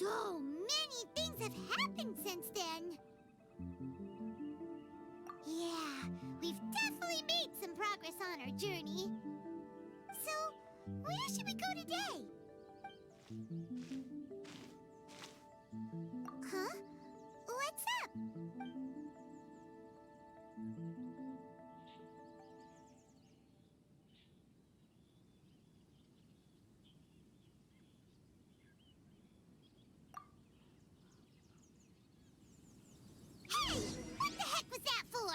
So many things have happened since then. Yeah, we've definitely made some progress on our journey. So, where should we go today? Huh? What's up? Hey! What the heck was that for?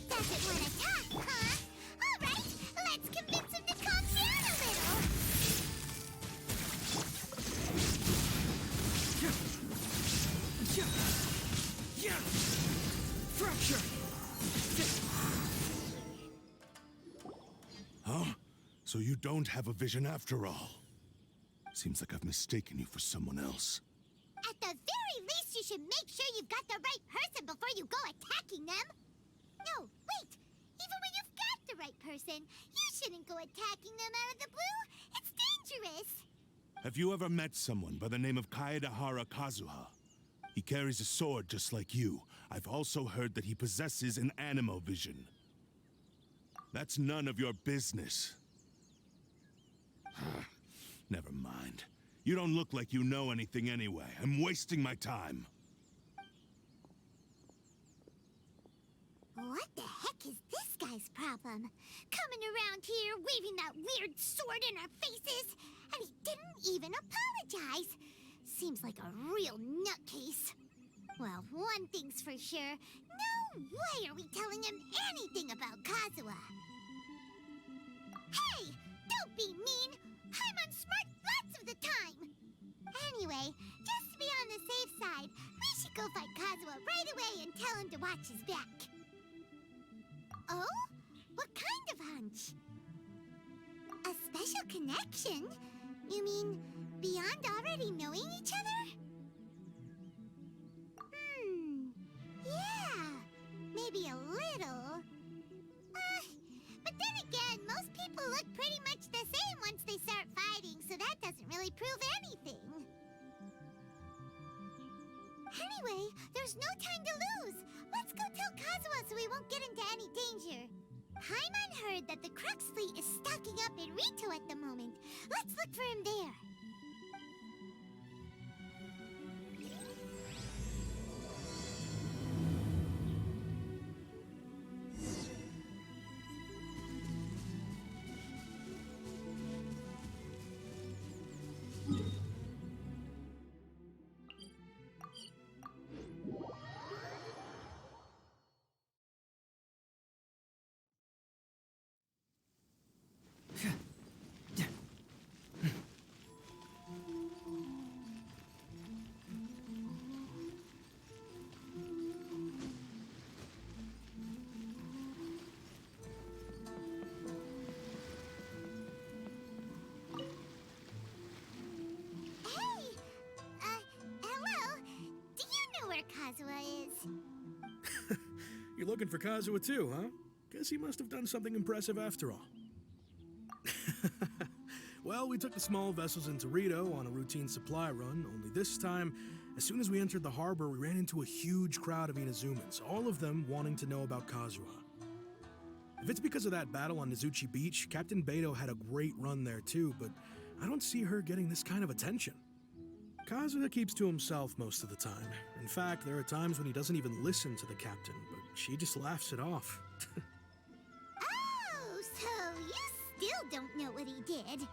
Doesn't want to talk, huh? All right, let's convince him to calm down a little. Yeah! Fracture! Huh? So you don't have a vision after all? Seems like I've mistaken you for someone else. At the very least, you should make sure you've got the right person before you go attacking them. No, wait. Even when you've got the right person, you shouldn't go attacking them out of the blue. It's dangerous. Have you ever met someone by the name of Kazuha? He carries a sword just like you. I've also heard that he possesses an animo vision. That's none of your business. Never mind. You don't look like you know anything anyway. I'm wasting my time. What the heck is this guy's problem? Coming around here, waving that weird sword in our faces, and he didn't even apologize. Seems like a real nutcase. Well, one thing's for sure. No way are we telling him anything about Kazuha. Hey! Don't be mean! I'm unsmart lots of the time! Anyway, just to be on the safe side, we should go find Kazuha right away and tell him to watch his back. Oh? What kind of hunch? A special connection? You mean beyond already knowing each other? Yeah, maybe a little. But then again, most people look pretty much the same once they start fighting, so that doesn't really prove anything. Anyway, there's no time to lose. Let's go tell Kazuha so we won't get into any danger. Paimon heard that the Crux fleet is stocking up in Rito at the moment. Let's look for him there. Kazuha is. You're looking for Kazuha too, huh? Guess he must have done something impressive after all. Well, we took the small vessels into Rito on a routine supply run, only this time, as soon as we entered the harbor, we ran into a huge crowd of Inazumans, all of them wanting to know about Kazuha. If it's because of that battle on Nizuchi Beach, Captain Beto had a great run there too, but I don't see her getting this kind of attention. Kazuha keeps to himself most of the time. In fact, there are times when he doesn't even listen to the captain, but she just laughs it off. Oh, so you still don't know what he did?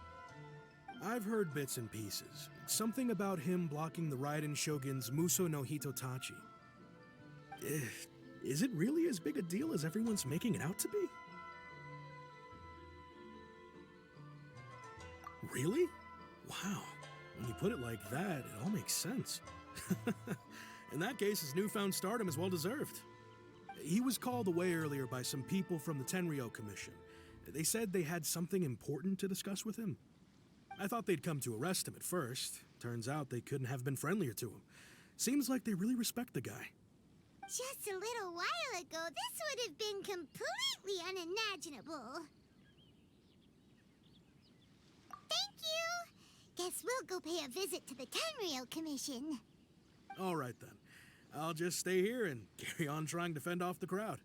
I've heard bits and pieces. Something about him blocking the Raiden Shogun's Muso no Hitotachi. Is it really as big a deal as everyone's making it out to be? Really? Wow. When you put it like that, it all makes sense. In that case, his newfound stardom is well-deserved. He was called away earlier by some people from the Tenryou Commission. They said they had something important to discuss with him. I thought they'd come to arrest him at first. Turns out they couldn't have been friendlier to him. Seems like they really respect the guy. Just a little while ago, this would have been completely unimaginable. Thank you! Guess we'll go pay a visit to the Tenryou Commission. All right then. I'll just stay here and carry on trying to fend off the crowd.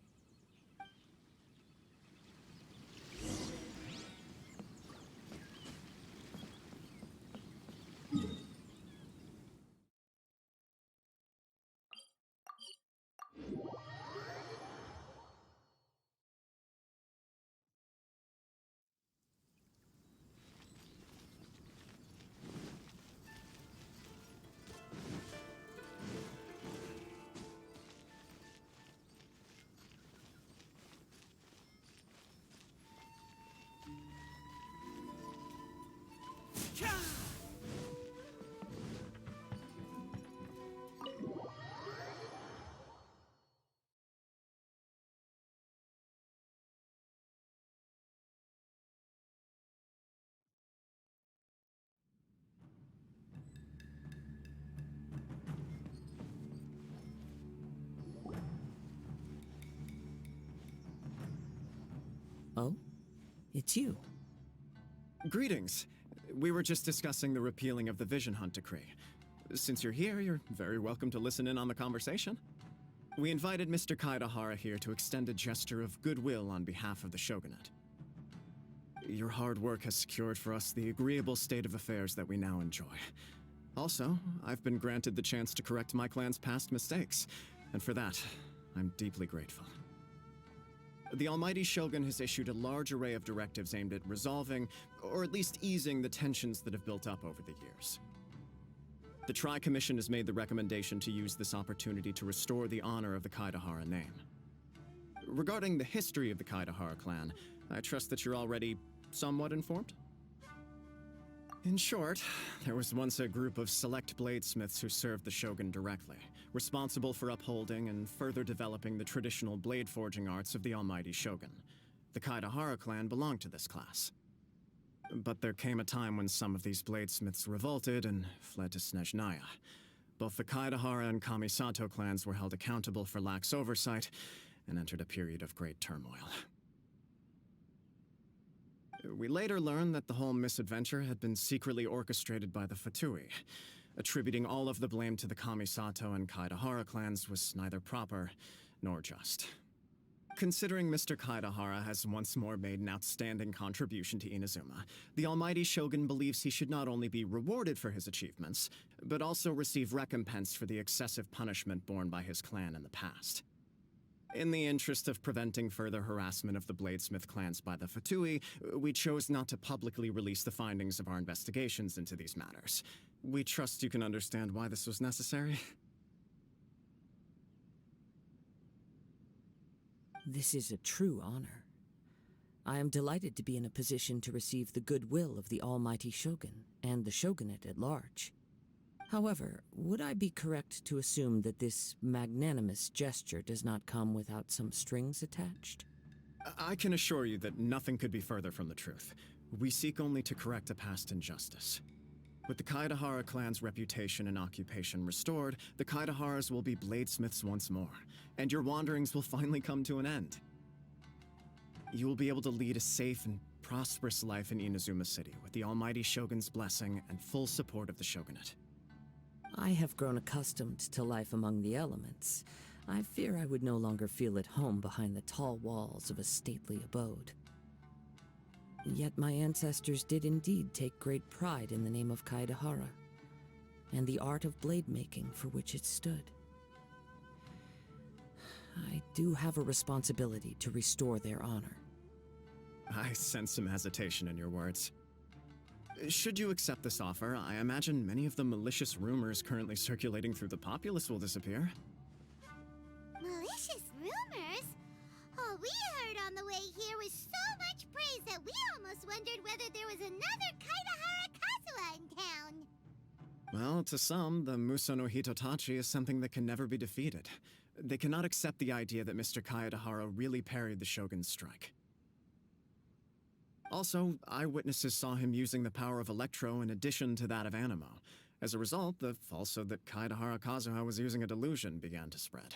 Oh? It's you. Greetings. We were just discussing the repealing of the Vision Hunt Decree. Since you're here, you're very welcome to listen in on the conversation. We invited Mr. Kaedahara here to extend a gesture of goodwill on behalf of the Shogunate. Your hard work has secured for us the agreeable state of affairs that we now enjoy. Also, I've been granted the chance to correct my clan's past mistakes, and for that, I'm deeply grateful. The Almighty Shogun has issued a large array of directives aimed at resolving, or at least easing, the tensions that have built up over the years. The Tri-Commission has made the recommendation to use this opportunity to restore the honor of the Kaedahara name. Regarding the history of the Kaedahara clan, I trust that you're already somewhat informed? In short, there was once a group of select bladesmiths who served the Shogun directly, responsible for upholding and further developing the traditional blade forging arts of the Almighty Shogun. The Kaedahara clan belonged to this class. But there came a time when some of these bladesmiths revolted and fled to Snezhnaya. Both the Kaedahara and Kamisato clans were held accountable for lax oversight and entered a period of great turmoil. We later learned that the whole misadventure had been secretly orchestrated by the Fatui. Attributing all of the blame to the Kamisato and Kaedahara clans was neither proper nor just. Considering Mr. Kaedahara has once more made an outstanding contribution to Inazuma, the Almighty Shogun believes he should not only be rewarded for his achievements, but also receive recompense for the excessive punishment borne by his clan in the past. In the interest of preventing further harassment of the Bladesmith clans by the Fatui, we chose not to publicly release the findings of our investigations into these matters. We trust you can understand why this was necessary. This is a true honor. I am delighted to be in a position to receive the goodwill of the Almighty Shogun and the Shogunate at large. However, would I be correct to assume that this magnanimous gesture does not come without some strings attached? I can assure you that nothing could be further from the truth. We seek only to correct a past injustice. With the Kaedahara clan's reputation and occupation restored, the Kaedaharas will be bladesmiths once more, and your wanderings will finally come to an end. You will be able to lead a safe and prosperous life in Inazuma City with the Almighty Shogun's blessing and full support of the Shogunate. I have grown accustomed to life among the elements. I fear I would no longer feel at home behind the tall walls of a stately abode. Yet my ancestors did indeed take great pride in the name of Kaedahara, and the art of blade making for which it stood. I do have a responsibility to restore their honor. I sense some hesitation in your words. Should you accept this offer, I imagine many of the malicious rumors currently circulating through the populace will disappear. Malicious rumors? All we heard on the way here was so much praise that we almost wondered whether there was another Kaedahara Kazuha in town. Well, to some, the Muso no Hitotachi is something that can never be defeated. They cannot accept the idea that Mr. Kaedahara really parried the Shogun's strike. Also, eyewitnesses saw him using the power of Electro in addition to that of Animo. As a result, the falsehood that Kaedahara Kazuha was using a delusion began to spread.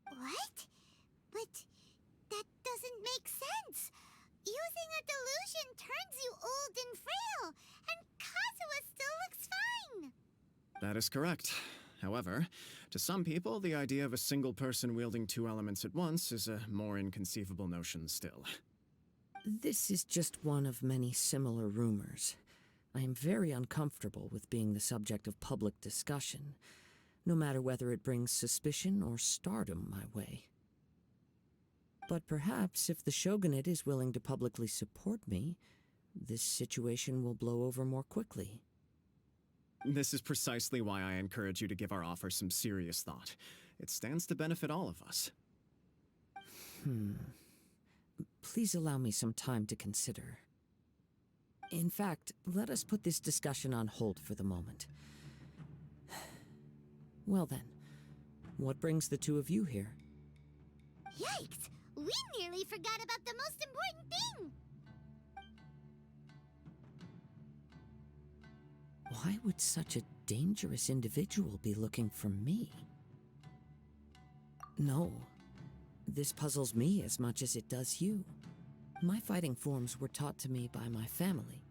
What? But that doesn't make sense. Using a delusion turns you old and frail, and Kazuha That is correct. However, to some people, the idea of a single person wielding two elements at once is a more inconceivable notion still. This is just one of many similar rumors. I am very uncomfortable with being the subject of public discussion, no matter whether it brings suspicion or stardom my way. But perhaps if the Shogunate is willing to publicly support me, this situation will blow over more quickly. This is precisely why I encourage you to give our offer some serious thought. It stands to benefit all of us. Please allow me some time to consider. In fact, let us put this discussion on hold for the moment. Well then, what brings the two of you here? Yikes! We nearly forgot about the most important thing! Why would such a dangerous individual be looking for me? No, this puzzles me as much as it does you. My fighting forms were taught to me by my family,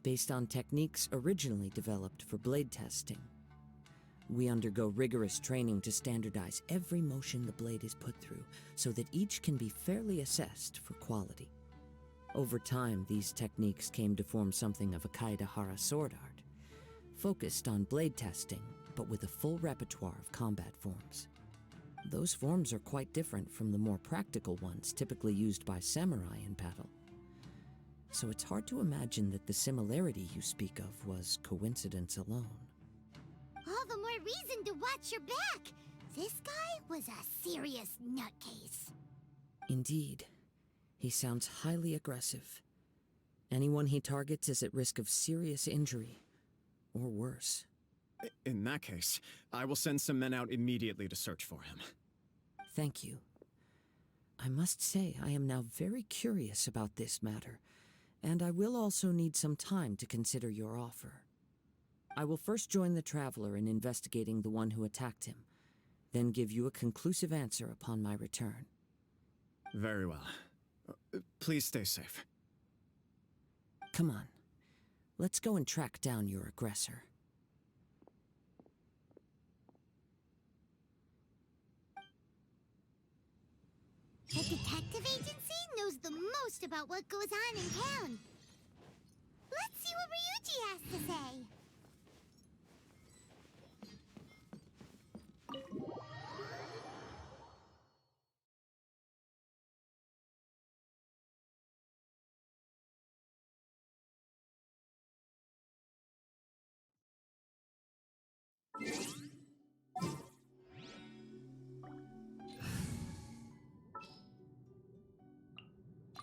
based on techniques originally developed for blade testing. We undergo rigorous training to standardize every motion the blade is put through, so that each can be fairly assessed for quality. Over time, these techniques came to form something of a Kaedahara sword art, focused on blade testing, but with a full repertoire of combat forms. Those forms are quite different from the more practical ones typically used by samurai in battle. So it's hard to imagine that the similarity you speak of was coincidence alone. All the more reason to watch your back! This guy was a serious nutcase. Indeed. He sounds highly aggressive. Anyone he targets is at risk of serious injury, or worse. In that case, I will send some men out immediately to search for him. Thank you. I must say I am now very curious about this matter, and I will also need some time to consider your offer. I will first join the Traveler in investigating the one who attacked him, then give you a conclusive answer upon my return. Very well. Please stay safe. Come on. Let's go and track down your aggressor. The detective agency knows the most about what goes on in town. Let's see what Ryuji has to say.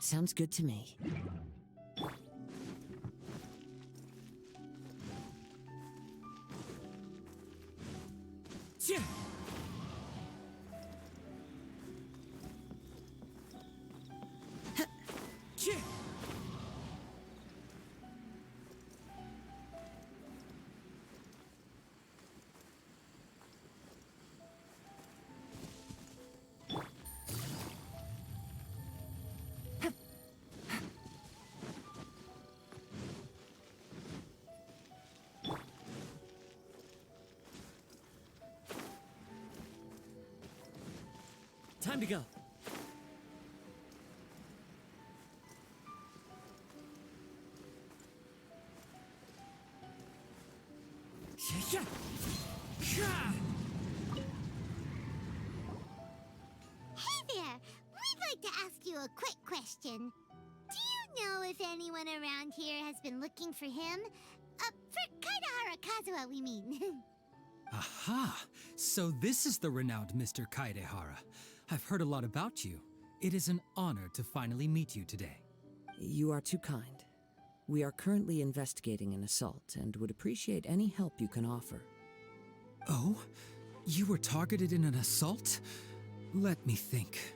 Sounds good to me. Time to go. Hey there! We'd like to ask you a quick question. Do you know if anyone around here has been looking for him? For Kaedahara Kazuha, we mean. Aha! So this is the renowned Mr. Kaedehara. I've heard a lot about you. It is an honor to finally meet you today. You are too kind. We are currently investigating an assault and would appreciate any help you can offer. Oh? You were targeted in an assault? Let me think.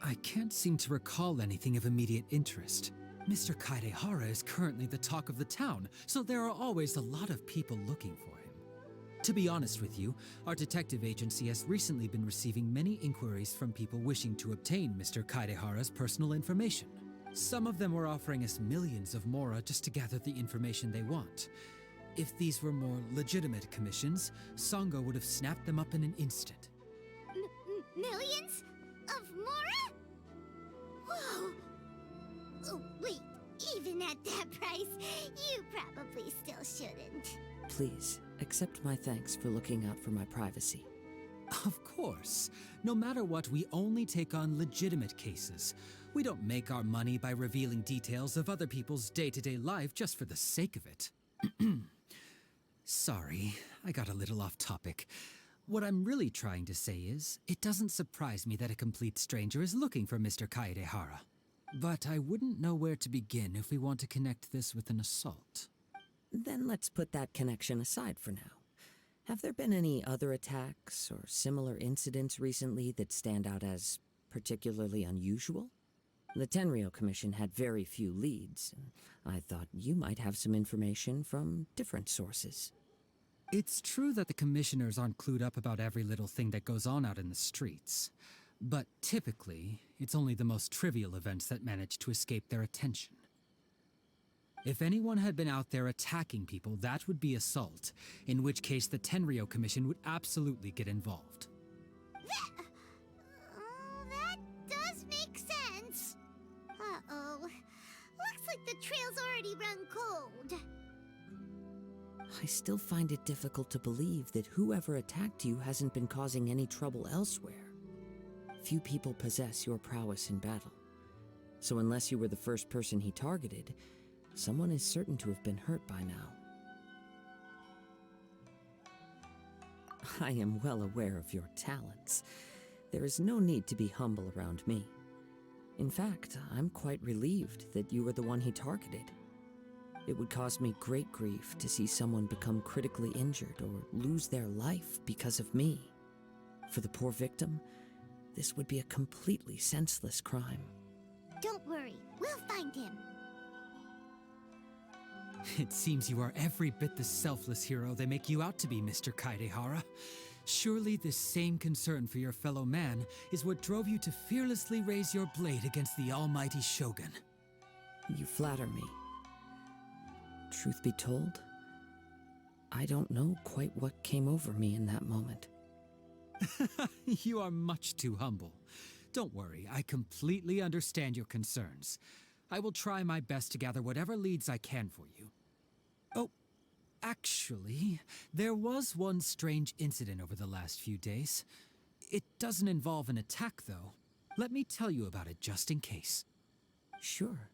I can't seem to recall anything of immediate interest. Mr. Kaedehara is currently the talk of the town, so there are always a lot of people looking for him. To be honest with you, our detective agency has recently been receiving many inquiries from people wishing to obtain Mr. Kaedehara's personal information. Some of them were offering us millions of mora just to gather the information they want. If these were more legitimate commissions, Songo would have snapped them up in an instant. Millions? Of Mora? Whoa! Oh, wait, even at that price, you probably still shouldn't. Please, accept my thanks for looking out for my privacy. Of course. No matter what, we only take on legitimate cases. We don't make our money by revealing details of other people's day-to-day life just for the sake of it. Sorry, I got a little off topic. What I'm really trying to say is, it doesn't surprise me that a complete stranger is looking for Mr. Kaedehara. But I wouldn't know where to begin if we want to connect this with an assault. Then let's put that connection aside for now. Have there been any other attacks or similar incidents recently that stand out as particularly unusual? The Tenryou Commission had very few leads, and I thought you might have some information from different sources. It's true that the commissioners aren't clued up about every little thing that goes on out in the streets. But typically, it's only the most trivial events that manage to escape their attention. If anyone had been out there attacking people, that would be assault, in which case the Tenryou Commission would absolutely get involved. That does make sense. Uh-oh. Looks like the trail's already run cold. I still find it difficult to believe that whoever attacked you hasn't been causing any trouble elsewhere. Few people possess your prowess in battle. So unless you were the first person he targeted, someone is certain to have been hurt by now. I am well aware of your talents. There is no need to be humble around me. In fact, I'm quite relieved that you were the one he targeted. It would cause me great grief to see someone become critically injured or lose their life because of me. For the poor victim, this would be a completely senseless crime. Don't worry, we'll find him. It seems you are every bit the selfless hero they make you out to be, Mr. Kaedehara. Surely this same concern for your fellow man is what drove you to fearlessly raise your blade against the almighty Shogun. You flatter me. Truth be told, I don't know quite what came over me in that moment. You are much too humble. Don't worry, I completely understand your concerns. I will try my best to gather whatever leads I can for you. Oh, actually, there was one strange incident over the last few days. It doesn't involve an attack, though. Let me tell you about it just in case. Sure.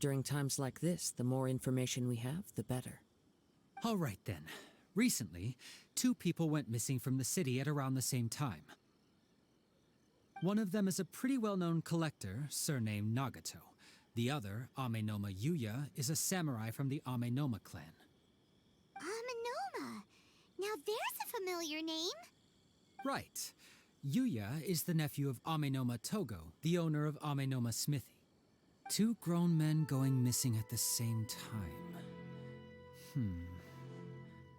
During times like this, the more information we have, the better. All right, then. Recently, 2 people went missing from the city at around the same time. One of them is a pretty well-known collector, surnamed Nagato. The other, Amenoma Yuya, is a samurai from the Amenoma clan. Amenoma. Now there's a familiar name. Right. Yuya is the nephew of Amenoma Togo, the owner of Amenoma Smithy. 2 grown men going missing at the same time.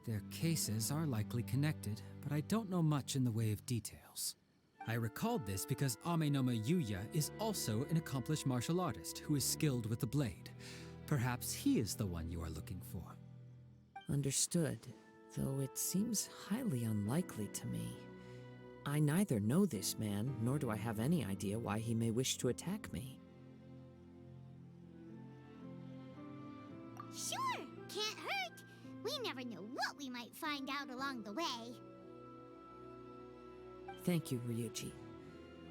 Their cases are likely connected, but I don't know much in the way of details. I recalled this because Amenoma Yuya is also an accomplished martial artist who is skilled with the blade. Perhaps he is the one you are looking for. Understood, though it seems highly unlikely to me. I neither know this man, nor do I have any idea why he may wish to attack me. Sure, can't hurt. We never know what we might find out along the way. Thank you, Ryuji.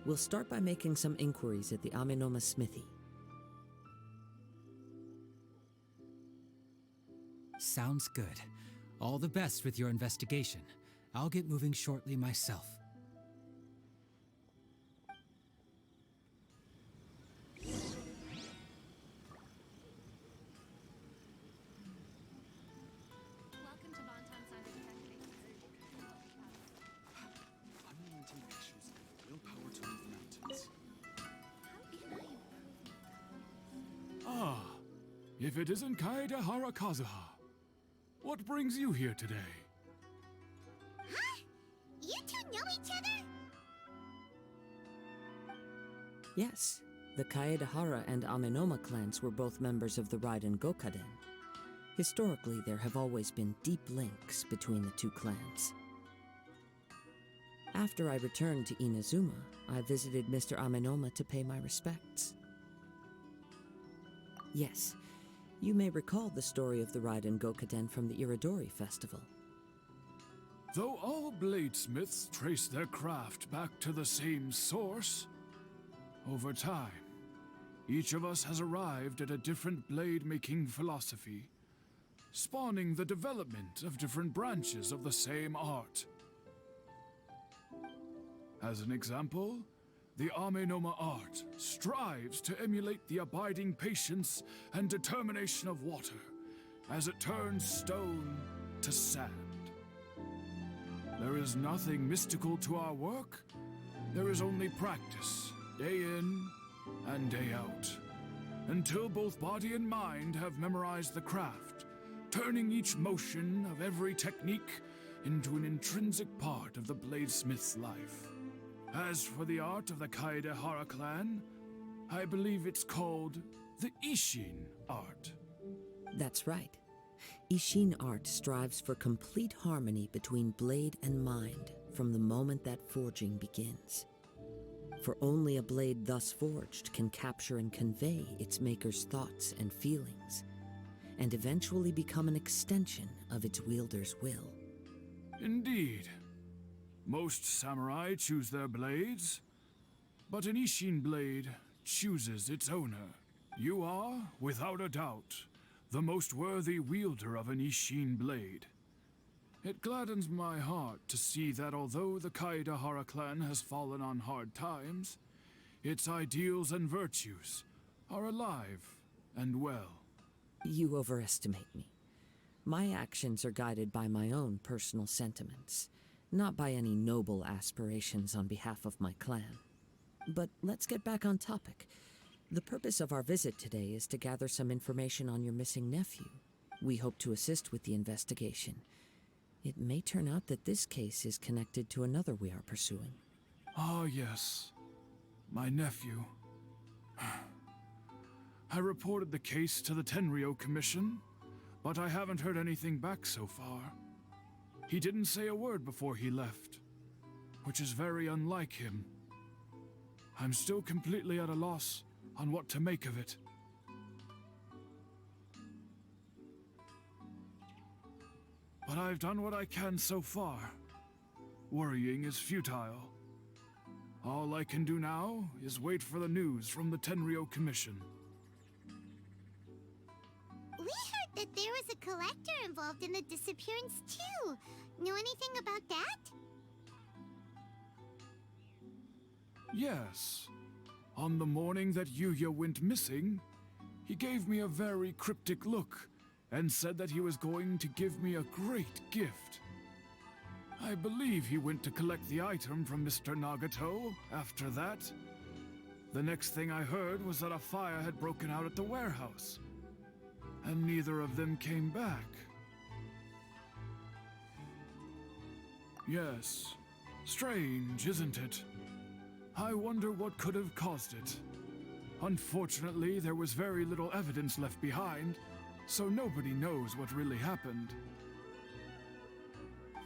We'll start by making some inquiries at the Amenoma Smithy. Sounds good. All the best with your investigation. I'll get moving shortly myself. If it isn't Kaedehara Kazuha, what brings you here today? Huh? You two know each other? Yes, the Kaedehara and Amenoma clans were both members of the Raiden Gokaden. Historically, there have always been deep links between the two clans. After I returned to Inazuma, I visited Mr. Amenoma to pay my respects. Yes, you may recall the story of the Raiden Gokaden from the Iridori Festival. Though all bladesmiths trace their craft back to the same source, over time, each of us has arrived at a different blade-making philosophy, spawning the development of different branches of the same art. As an example, the Amenoma art strives to emulate the abiding patience and determination of water as it turns stone to sand. There is nothing mystical to our work. There is only practice, day in and day out, until both body and mind have memorized the craft, turning each motion of every technique into an intrinsic part of the bladesmith's life. As for the art of the Kaedehara clan, I believe it's called the Ishin art. That's right. Ishin art strives for complete harmony between blade and mind from the moment that forging begins. For only a blade thus forged can capture and convey its maker's thoughts and feelings, and eventually become an extension of its wielder's will. Indeed. Most samurai choose their blades, but an Ishin blade chooses its owner. You are, without a doubt, the most worthy wielder of an Ishin blade. It gladdens my heart to see that although the Kaedehara clan has fallen on hard times, its ideals and virtues are alive and well. You overestimate me. My actions are guided by my own personal sentiments, not by any noble aspirations on behalf of my clan. But let's get back on topic. The purpose of our visit today is to gather some information on your missing nephew. We hope to assist with the investigation. It may turn out that this case is connected to another we are pursuing. Ah, yes. My nephew. I reported the case to the Tenryo Commission, but I haven't heard anything back so far. He didn't say a word before he left, which is very unlike him. I'm still completely at a loss on what to make of it. But I've done what I can so far. Worrying is futile. All I can do now is wait for the news from the Tenryo Commission. We heard that there was a collector involved in the disappearance too. Know anything about that? Yes. On the morning that Yuya went missing, he gave me a very cryptic look and said that he was going to give me a great gift. I believe he went to collect the item from Mr. Nagato after that. The next thing I heard was that a fire had broken out at the warehouse, and neither of them came back. Yes, strange, isn't it? I wonder what could have caused it. Unfortunately, there was very little evidence left behind, so nobody knows what really happened.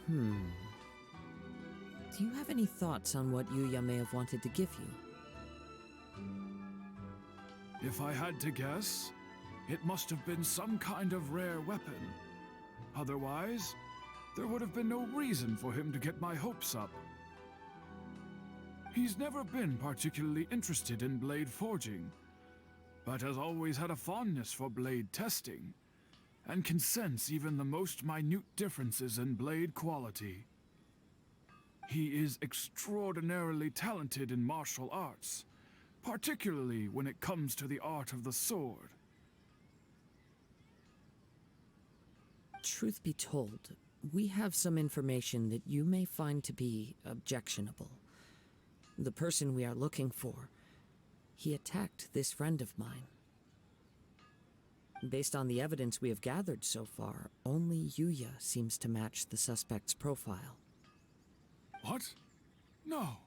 Do you have any thoughts on what Yuya may have wanted to give you? If I had to guess, it must have been some kind of rare weapon. Otherwise, there would have been no reason for him to get my hopes up. He's never been particularly interested in blade forging, but has always had a fondness for blade testing, and can sense even the most minute differences in blade quality. He is extraordinarily talented in martial arts, particularly when it comes to the art of the sword. Truth be told, we have some information that you may find to be objectionable. The person we are looking for, he attacked this friend of mine. Based on the evidence we have gathered so far, only Yuya seems to match the suspect's profile. What? No.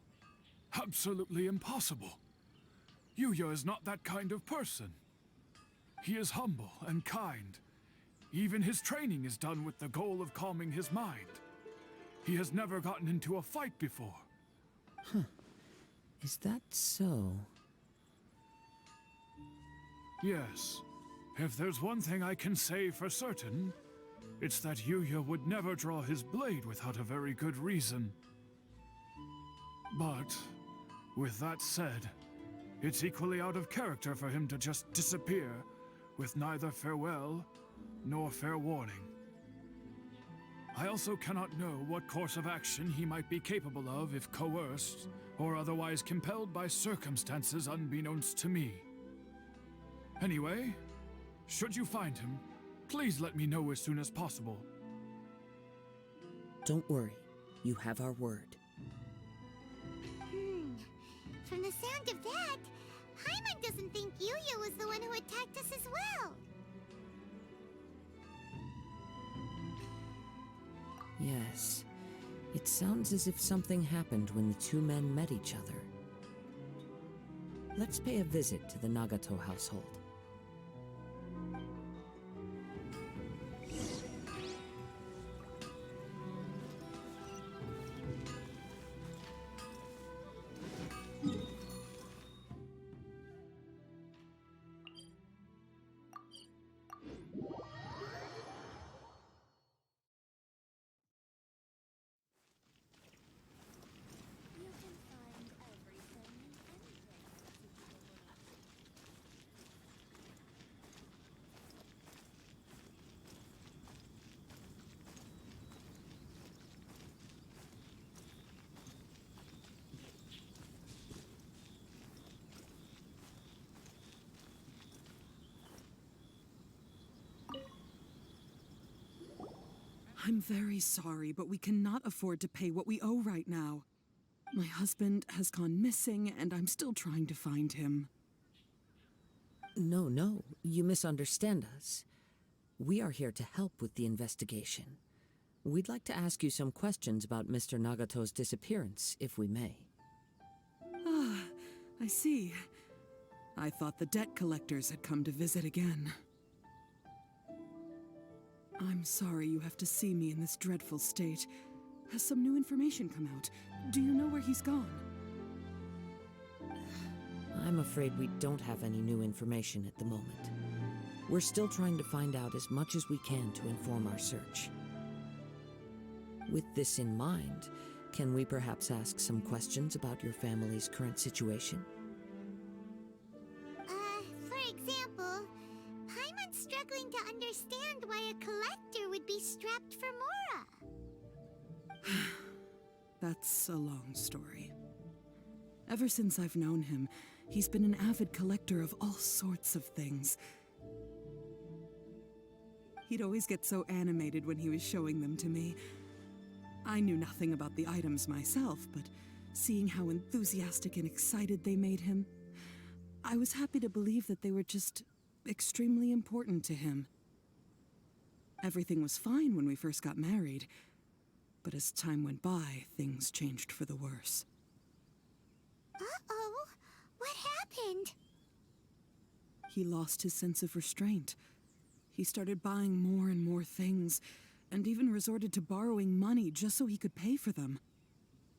Absolutely impossible. Yuya is not that kind of person. He is humble and kind, Even his training is done with the goal of calming his mind. He has never gotten into a fight before. Is that so? Yes. If there's one thing I can say for certain, it's that Yuya would never draw his blade without a very good reason. But, with that said, it's equally out of character for him to just disappear with neither farewell nor fair warning. I also cannot know what course of action he might be capable of if coerced or otherwise compelled by circumstances unbeknownst to me. Anyway, should you find him, please let me know as soon as possible. Don't worry. You have our word. From the sound of that, Paimon doesn't think Yuya was the one who attacked us as well. Yes. It sounds as if something happened when the two men met each other. Let's pay a visit to the Nagato household. I'm very sorry, but we cannot afford to pay what we owe right now. My husband has gone missing, and I'm still trying to find him. No, you misunderstand us. We are here to help with the investigation. We'd like to ask you some questions about Mr. Nagato's disappearance, if we may. Ah, I see. I thought the debt collectors had come to visit again. I'm sorry you have to see me in this dreadful state. Has some new information come out? Do you know where he's gone? I'm afraid we don't have any new information at the moment. We're still trying to find out as much as we can to inform our search. With this in mind, can we perhaps ask some questions about your family's current situation? For example, Paimon's struggling to understand why a collector would be strapped for Mora. That's a long story. Ever since I've known him, he's been an avid collector of all sorts of things. He'd always get so animated when he was showing them to me. I knew nothing about the items myself, but seeing how enthusiastic and excited they made him, I was happy to believe that they were just extremely important to him. Everything was fine when we first got married, but as time went by, things changed for the worse. Uh-oh, what happened? He lost his sense of restraint. He started buying more and more things, and even resorted to borrowing money just so he could pay for them.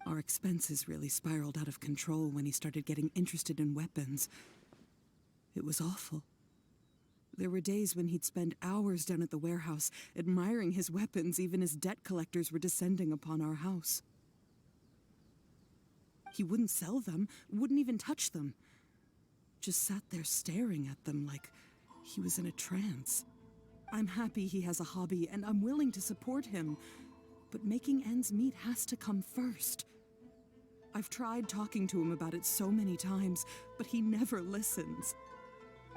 Our expenses really spiraled out of control when he started getting interested in weapons. It was awful. There were days when he'd spend hours down at the warehouse, admiring his weapons even as debt collectors were descending upon our house. He wouldn't sell them, wouldn't even touch them. Just sat there staring at them like he was in a trance. I'm happy he has a hobby, and I'm willing to support him. But making ends meet has to come first. I've tried talking to him about it so many times, but he never listens.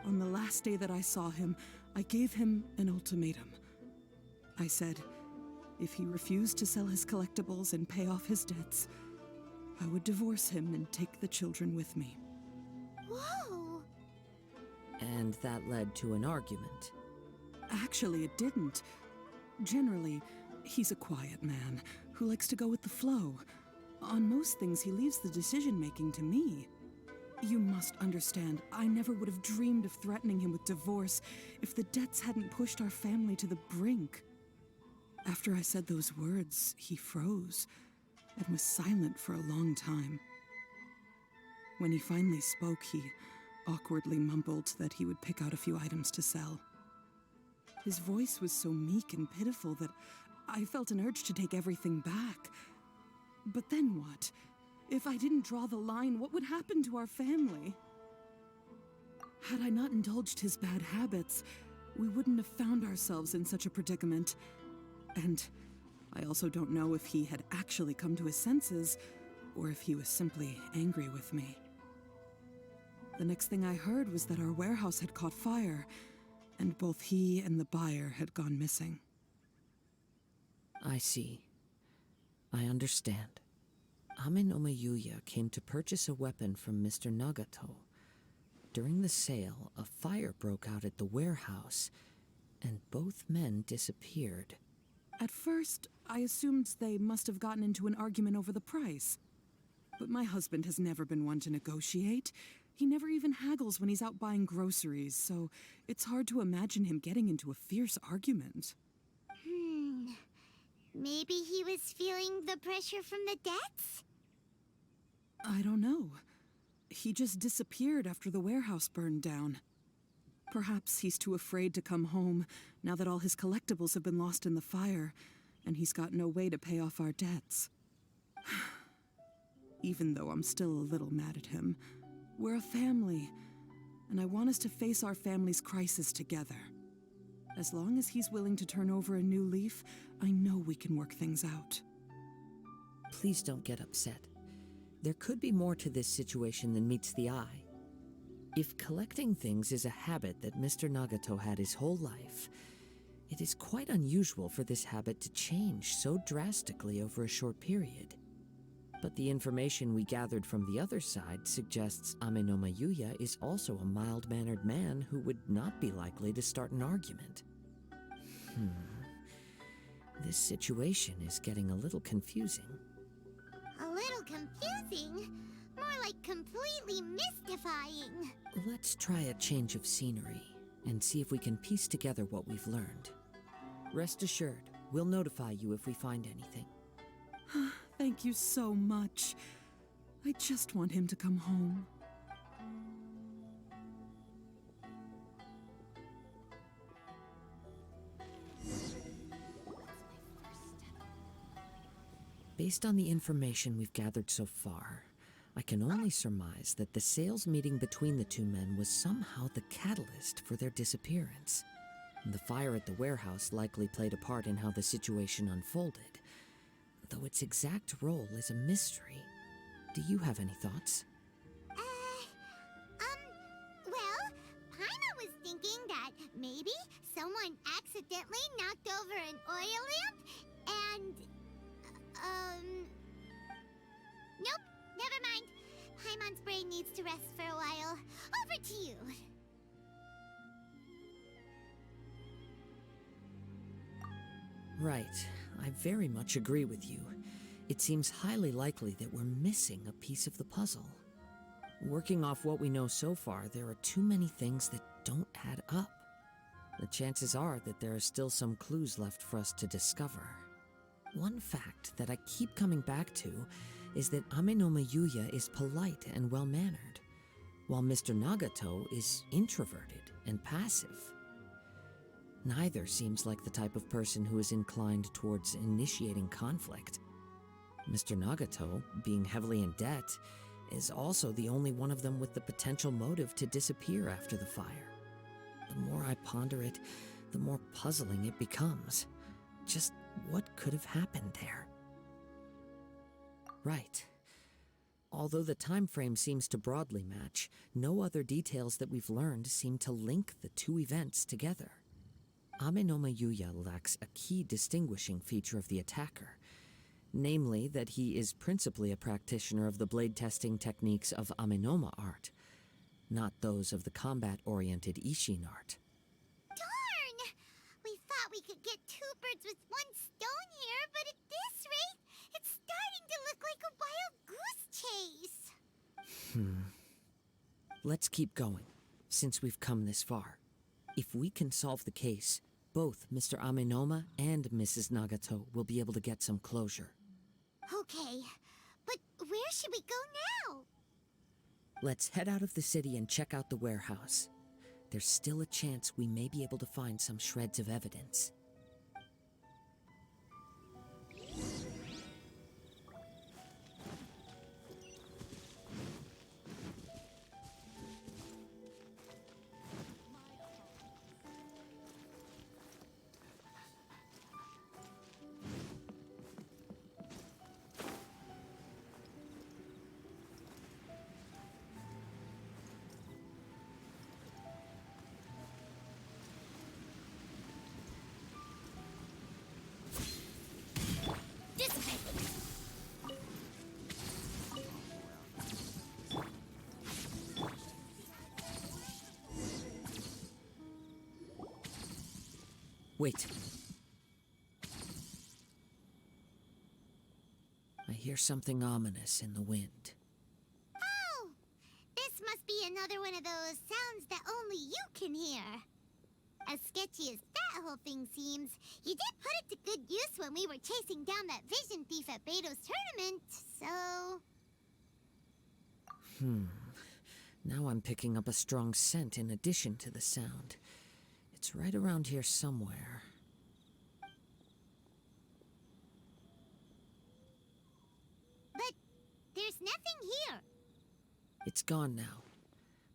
On the last day that I saw him, I gave him an ultimatum. I said, if he refused to sell his collectibles and pay off his debts, I would divorce him and take the children with me. Whoa! And that led to an argument. Actually, it didn't. Generally, he's a quiet man who likes to go with the flow. On most things, he leaves the decision-making to me. You must understand, I never would have dreamed of threatening him with divorce if the debts hadn't pushed our family to the brink. After I said those words, he froze and was silent for a long time. When he finally spoke, he awkwardly mumbled that he would pick out a few items to sell. His voice was so meek and pitiful that I felt an urge to take everything back. But then what? If I didn't draw the line, what would happen to our family? Had I not indulged his bad habits, we wouldn't have found ourselves in such a predicament. And I also don't know if he had actually come to his senses, or if he was simply angry with me. The next thing I heard was that our warehouse had caught fire, and both he and the buyer had gone missing. I see. I understand. Ame no Mayuya came to purchase a weapon from Mr. Nagato. During the sale, a fire broke out at the warehouse, and both men disappeared. At first, I assumed they must have gotten into an argument over the price. But my husband has never been one to negotiate. He never even haggles when he's out buying groceries, so it's hard to imagine him getting into a fierce argument. Maybe he was feeling the pressure from the debts? I don't know. He just disappeared after the warehouse burned down. Perhaps he's too afraid to come home now that all his collectibles have been lost in the fire, and he's got no way to pay off our debts. Even though I'm still a little mad at him, we're a family, and I want us to face our family's crisis together. As long as he's willing to turn over a new leaf, I know we can work things out. Please don't get upset. There could be more to this situation than meets the eye. If collecting things is a habit that Mr. Nagato had his whole life, it is quite unusual for this habit to change so drastically over a short period. But the information we gathered from the other side suggests Ame no Mayuya is also a mild-mannered man who would not be likely to start an argument. This situation is getting a little confusing. A little confusing? More like completely mystifying. Let's try a change of scenery and see if we can piece together what we've learned. Rest assured, we'll notify you if we find anything. Thank you so much. I just want him to come home. Based on the information we've gathered so far, I can only surmise that the sales meeting between the two men was somehow the catalyst for their disappearance. The fire at the warehouse likely played a part in how the situation unfolded, though its exact role is a mystery. Do you have any thoughts? Well, Paimon was thinking that maybe someone accidentally knocked over an oil lamp and, nope, never mind. Paimon's brain needs to rest for a while. Over to you. Right. I very much agree with you. It seems highly likely that we're missing a piece of the puzzle. Working off what we know so far, there are too many things that don't add up. The chances are that there are still some clues left for us to discover. One fact that I keep coming back to is that Ame no Mayuya is polite and well-mannered, while Mr. Nagato is introverted and passive. Neither seems like the type of person who is inclined towards initiating conflict. Mr. Nagato, being heavily in debt, is also the only one of them with the potential motive to disappear after the fire. The more I ponder it, the more puzzling it becomes. Just what could have happened there? Right. Although the time frame seems to broadly match, no other details that we've learned seem to link the two events together. Ame no Mayuya lacks a key distinguishing feature of the attacker, namely that he is principally a practitioner of the blade testing techniques of Amenoma art, not those of the combat-oriented Ishin art. Darn! We thought we could get two birds with one stone here, but at this rate, it's starting to look like a wild goose chase. Let's keep going, since we've come this far. If we can solve the case, both Mr. Amenoma and Mrs. Nagato will be able to get some closure. Okay, but where should we go now? Let's head out of the city and check out the warehouse. There's still a chance we may be able to find some shreds of evidence. Wait. I hear something ominous in the wind. Oh! This must be another one of those sounds that only you can hear. As sketchy as that whole thing seems, you did put it to good use when we were chasing down that vision thief at Beto's tournament, so... Now I'm picking up a strong scent in addition to the sound. It's right around here somewhere. But there's nothing here. It's gone now,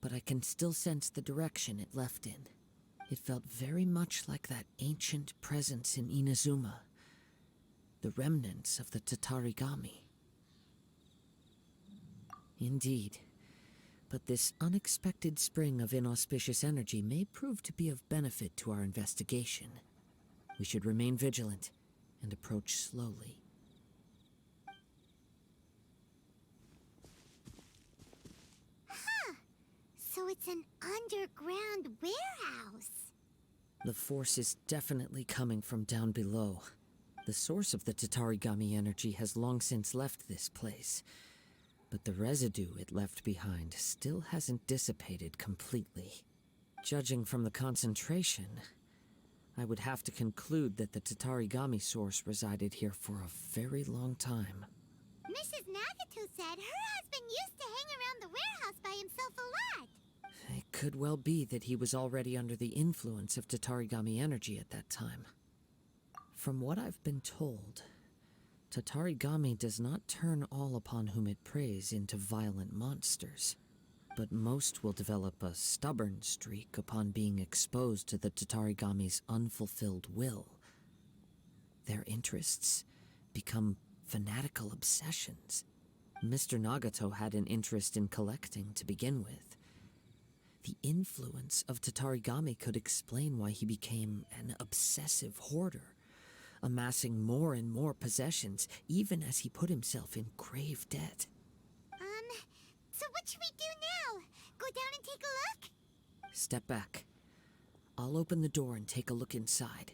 but I can still sense the direction it left in. It felt very much like that ancient presence in Inazuma. The remnants of the Tatarigami. Indeed. But this unexpected spring of inauspicious energy may prove to be of benefit to our investigation. We should remain vigilant and approach slowly. Huh. So it's an underground warehouse. The force is definitely coming from down below. The source of the Tatarigami energy has long since left this place. But the residue it left behind still hasn't dissipated completely. Judging from the concentration, I would have to conclude that the Tatarigami source resided here for a very long time. Mrs. Nagato said her husband used to hang around the warehouse by himself a lot. It could well be that he was already under the influence of Tatarigami energy at that time. From what I've been told, Tatarigami does not turn all upon whom it preys into violent monsters, but most will develop a stubborn streak upon being exposed to the Tatarigami's unfulfilled will. Their interests become fanatical obsessions. Mr. Nagato had an interest in collecting to begin with. The influence of Tatarigami could explain why he became an obsessive hoarder, amassing more and more possessions, even as he put himself in grave debt. So what should we do now? Go down and take a look? Step back. I'll open the door and take a look inside.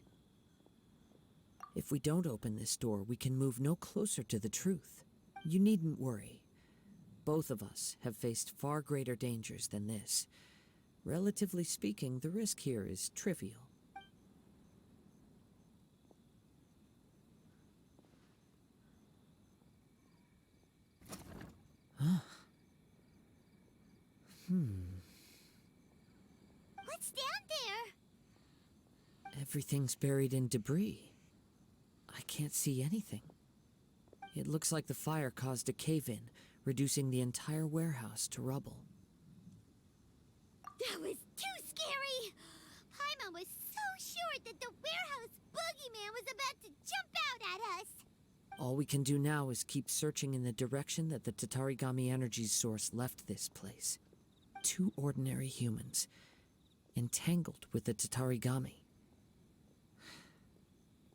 If we don't open this door, we can move no closer to the truth. You needn't worry. Both of us have faced far greater dangers than this. Relatively speaking, the risk here is trivial. What's down there? Everything's buried in debris. I can't see anything. It looks like the fire caused a cave-in, reducing the entire warehouse to rubble. That was too scary! Paimon was so sure that the warehouse boogeyman was about to jump out at us! All we can do now is keep searching in the direction that the Tatarigami energy source left this place. 2 ordinary humans, entangled with the Tatarigami.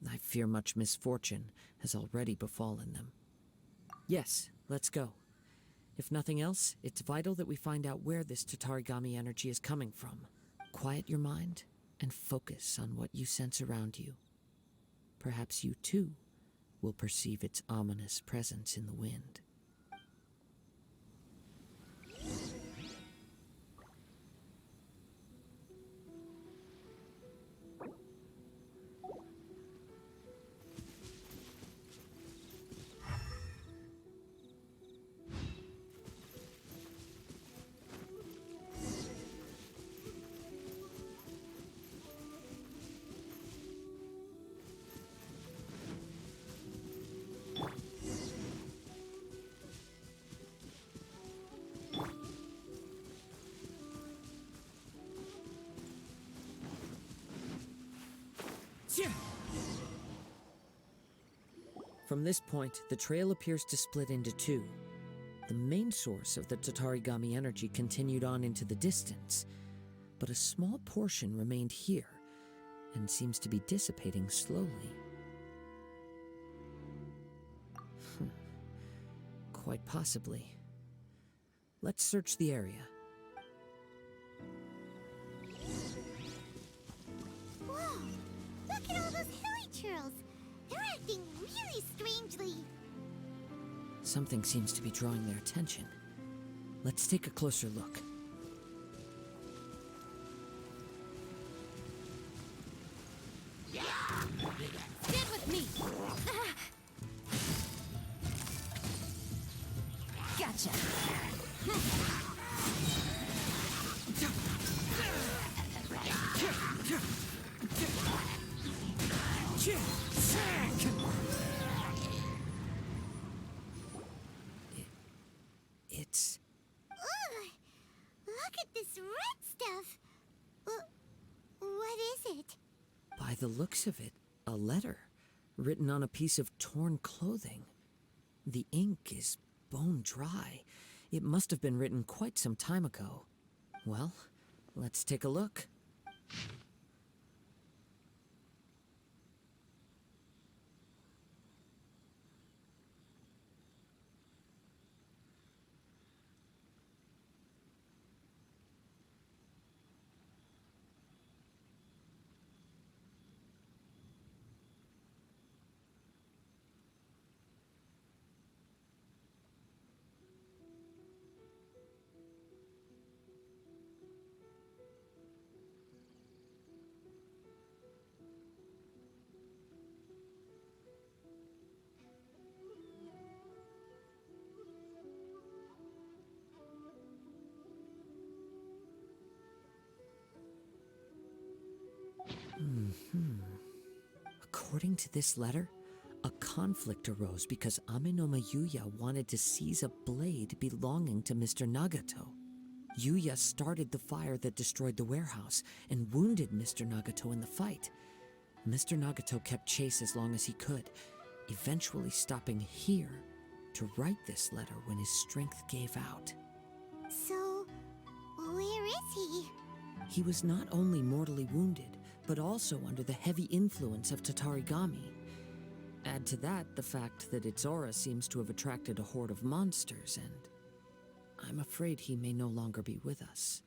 I fear much misfortune has already befallen them. Yes, let's go. If nothing else, it's vital that we find out where this Tatarigami energy is coming from. Quiet your mind and focus on what you sense around you. Perhaps you too will perceive its ominous presence in the wind. From this point, the trail appears to split into two. The main source of the Tatarigami energy continued on into the distance, but a small portion remained here and seems to be dissipating slowly. Quite possibly. Let's search the area. Whoa! Look at all those hilly churls! They're acting really strangely. Something seems to be drawing their attention. Let's take a closer look. Stand with me! Gotcha! It's... Ugh! Look at this red stuff! What is it? By the looks of it, a letter written on a piece of torn clothing. The ink is bone dry. It must have been written quite some time ago. Well, let's take a look. According to this letter, a conflict arose because Amenoma Yuya wanted to seize a blade belonging to Mr. Nagato. Yuya started the fire that destroyed the warehouse and wounded Mr. Nagato in the fight. Mr. Nagato kept chase as long as he could, eventually stopping here to write this letter when his strength gave out. So, where is he? He was not only mortally wounded, but also under the heavy influence of Tatarigami. Add to that the fact that its aura seems to have attracted a horde of monsters, and I'm afraid he may no longer be with us.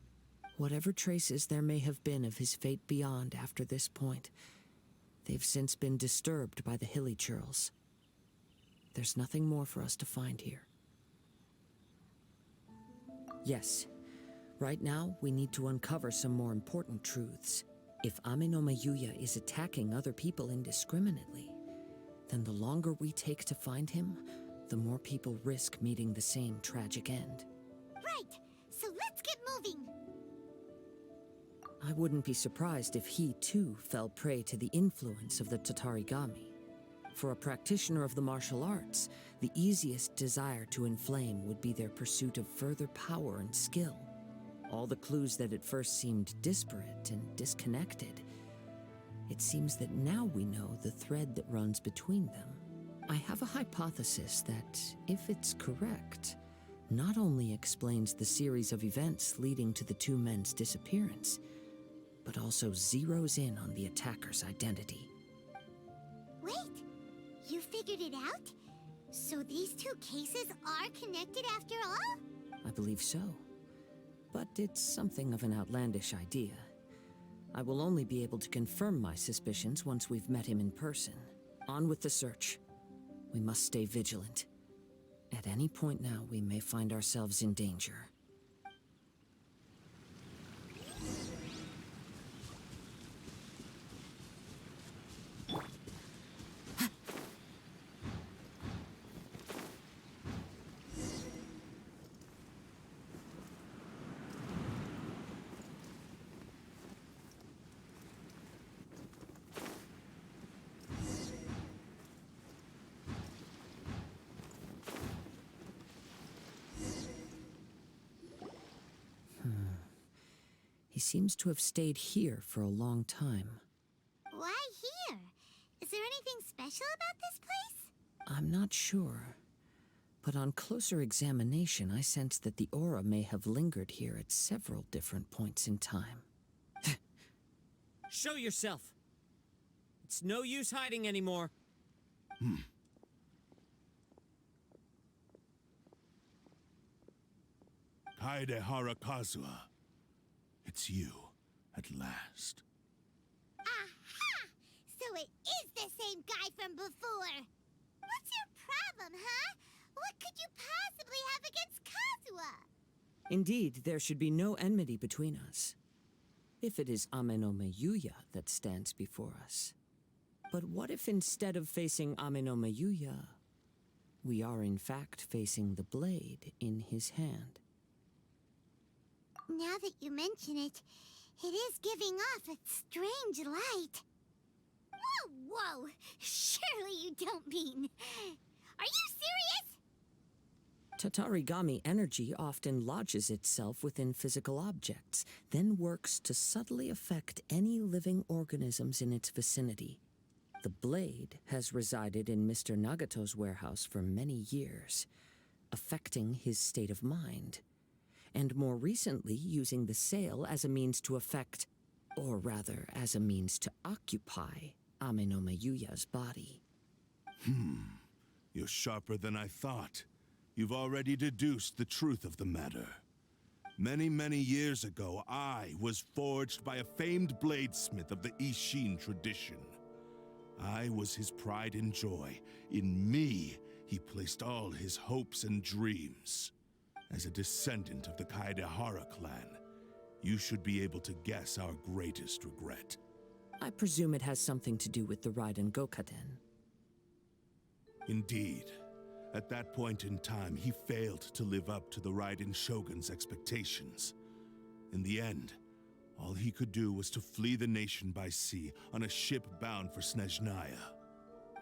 Whatever traces there may have been of his fate beyond after this point, they've since been disturbed by the hilly churls. There's nothing more for us to find here. Yes, right now we need to uncover some more important truths. If Amenoma Yuya is attacking other people indiscriminately, then the longer we take to find him, the more people risk meeting the same tragic end. Right! So let's get moving! I wouldn't be surprised if he, too, fell prey to the influence of the Tatarigami. For a practitioner of the martial arts, the easiest desire to inflame would be their pursuit of further power and skill. All the clues that at first seemed disparate and disconnected, it seems that now we know the thread that runs between them. I have a hypothesis that, if it's correct, not only explains the series of events leading to the two men's disappearance, but also zeroes in on the attacker's identity. Wait! You figured it out? So these two cases are connected after all? I believe so. But it's something of an outlandish idea. I will only be able to confirm my suspicions once we've met him in person. On with the search. We must stay vigilant. At any point now, we may find ourselves in danger. He seems to have stayed here for a long time. Why here? anything special about this place? I'm not sure. But on closer examination, I sense that the aura may have lingered here at several different points in time. Show yourself! It's no use hiding anymore. Kaedehara Kazuha. It's you, at last. Aha! So it is the same guy from before. What's your problem, huh? What could you possibly have against Kazuha? Indeed, there should be no enmity between us. If it is Amenome Yuya that stands before us. But what if instead of facing Amenome Yuya, we are in fact facing the blade in his hand? Now that you mention it, it is giving off a strange light. Whoa, whoa! Surely you don't mean... Are you serious? Tatarigami energy often lodges itself within physical objects, then works to subtly affect any living organisms in its vicinity. The blade has resided in Mr. Nagato's warehouse for many years, affecting his state of mind, and more recently using the sale as a means to affect, or rather as a means to occupy, Amenome Yuya's body. You're sharper than I thought. You've already deduced the truth of the matter. Many, many years ago, I was forged by a famed bladesmith of the Ishin tradition. I was his pride and joy. In me, he placed all his hopes and dreams. As a descendant of the Kaedehara clan, you should be able to guess our greatest regret. I presume it has something to do with the Raiden Gokaden. Indeed. At that point in time, he failed to live up to the Raiden Shogun's expectations. In the end, all he could do was to flee the nation by sea on a ship bound for Snezhnaya.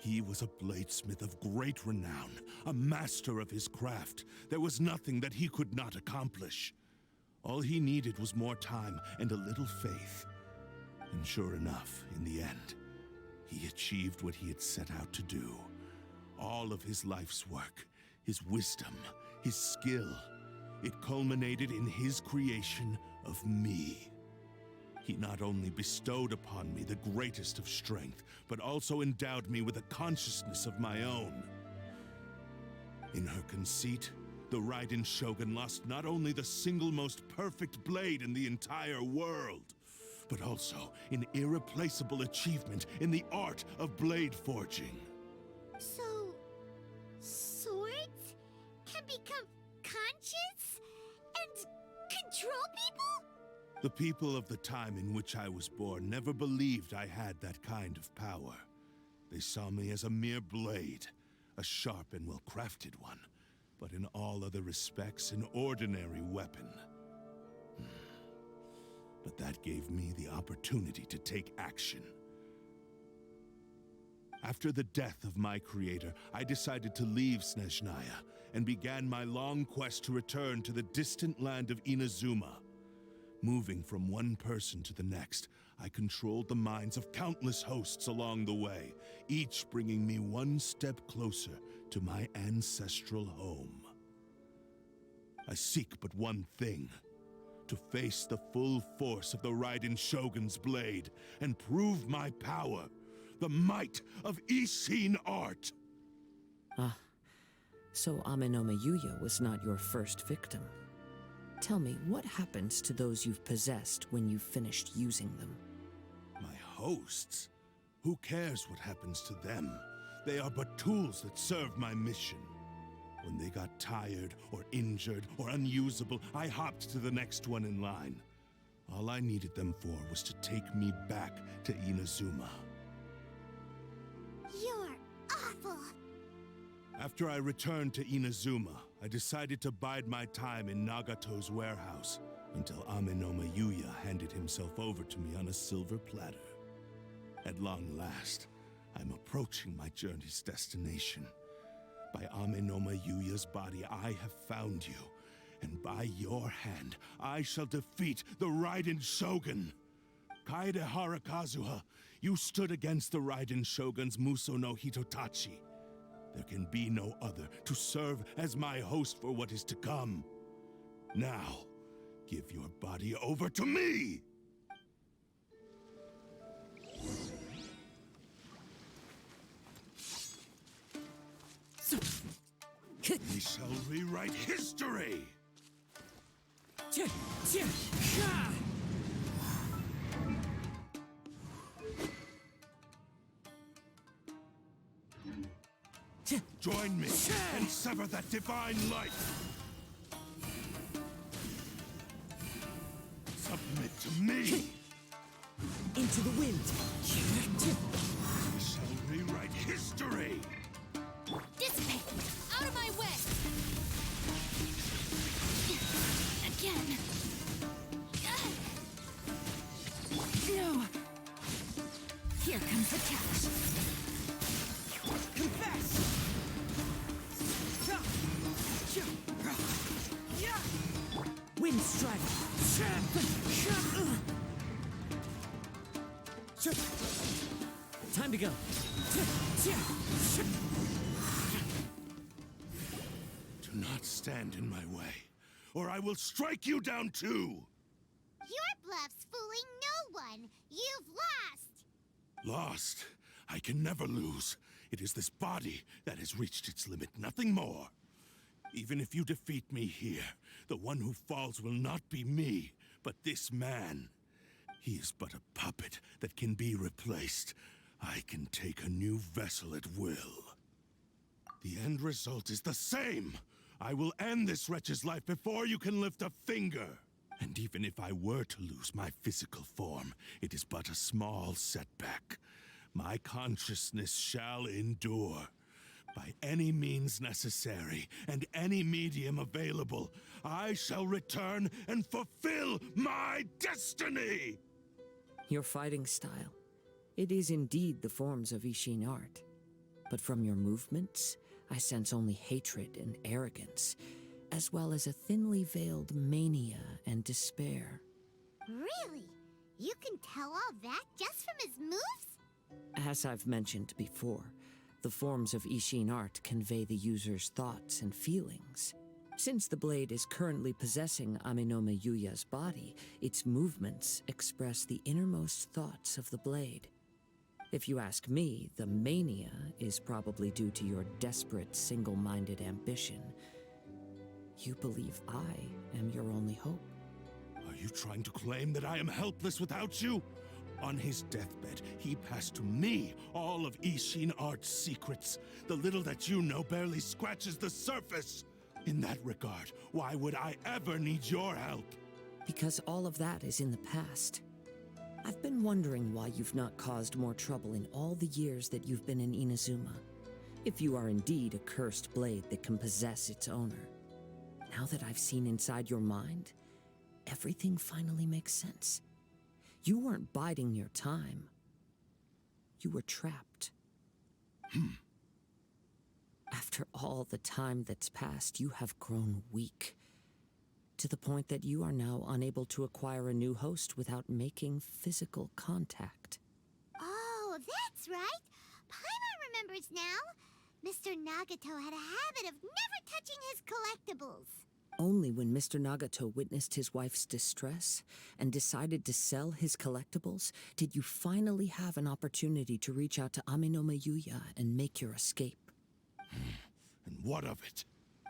He was a bladesmith of great renown, a master of his craft. There was nothing that he could not accomplish. All he needed was more time and a little faith. And sure enough, in the end, he achieved what he had set out to do. All of his life's work, his wisdom, his skill, it culminated in his creation of me. He not only bestowed upon me the greatest of strength, but also endowed me with a consciousness of my own. In her conceit, the Raiden Shogun lost not only the single most perfect blade in the entire world, but also an irreplaceable achievement in the art of blade forging. So... swords can become conscious and control people? The people of the time in which I was born never believed I had that kind of power. They saw me as a mere blade, a sharp and well-crafted one, but in all other respects an ordinary weapon. But that gave me the opportunity to take action. After the death of my creator, I decided to leave Snezhnaya and began my long quest to return to the distant land of Inazuma. Moving from one person to the next, I controlled the minds of countless hosts along the way, each bringing me one step closer to my ancestral home. I seek but one thing: to face the full force of the Raiden Shogun's blade and prove my power, the might of Ishin art. So Amenome Yuya was not your first victim. Tell me, what happens to those you've possessed when you've finished using them? My hosts? Who cares what happens to them? They are but tools that serve my mission. When they got tired, or injured, or unusable, I hopped to the next one in line. All I needed them for was to take me back to Inazuma. You're awful. After I returned to Inazuma, I decided to bide my time in Nagato's warehouse until Amenome Yuya handed himself over to me on a silver platter. At long last, I'm approaching my journey's destination. By Amenome Yuya's body, I have found you, and by your hand, I shall defeat the Raiden Shogun. Kaedehara Kazuha, you stood against the Raiden Shogun's Muso no Hitotachi. There can be no other to serve as my host for what is to come. Now, give your body over to me! We shall rewrite history! Join me and sever that divine light! Submit to me! Into the wind! We shall rewrite history! Dissipate! Out of my way! Again! No! Here comes the catch! Confess! Wind strike! Time to go! Do not stand in my way, or I will strike you down too! Your bluff's fooling no one! You've lost! Lost? I can never lose. It is this body that has reached its limit, nothing more. Even if you defeat me here, the one who falls will not be me, but this man. He is but a puppet that can be replaced. I can take a new vessel at will. The end result is the same. I will end this wretch's life before you can lift a finger. And even if I were to lose my physical form, it is but a small setback. My consciousness shall endure. By any means necessary, and any medium available, I shall return and fulfill my destiny! Your fighting style. It is indeed the forms of Ishin art. But from your movements, I sense only hatred and arrogance, as well as a thinly veiled mania and despair. Really? You can tell all that just from his moves? As I've mentioned before, the forms of Ishin art convey the user's thoughts and feelings. Since the blade is currently possessing Aminome Yuya's body, its movements express the innermost thoughts of the blade. If you ask me, the mania is probably due to your desperate, single-minded ambition. You believe I am your only hope. Are you trying to claim that I am helpless without you? On his deathbed, he passed to me all of Ishin Art's secrets. The little that you know barely scratches the surface. In that regard, why would I ever need your help? Because all of that is in the past. I've been wondering why you've not caused more trouble in all the years that you've been in Inazuma. If you are indeed a cursed blade that can possess its owner. Now that I've seen inside your mind, everything finally makes sense. You weren't biding your time. You were trapped. After all the time that's passed, you have grown weak. To the point that you are now unable to acquire a new host without making physical contact. Oh, that's right. Paimon remembers now. Mr. Nagato had a habit of never touching his collectibles. Only when Mr. Nagato witnessed his wife's distress and decided to sell his collectibles did you finally have an opportunity to reach out to Aminome Yuya and make your escape. And what of it?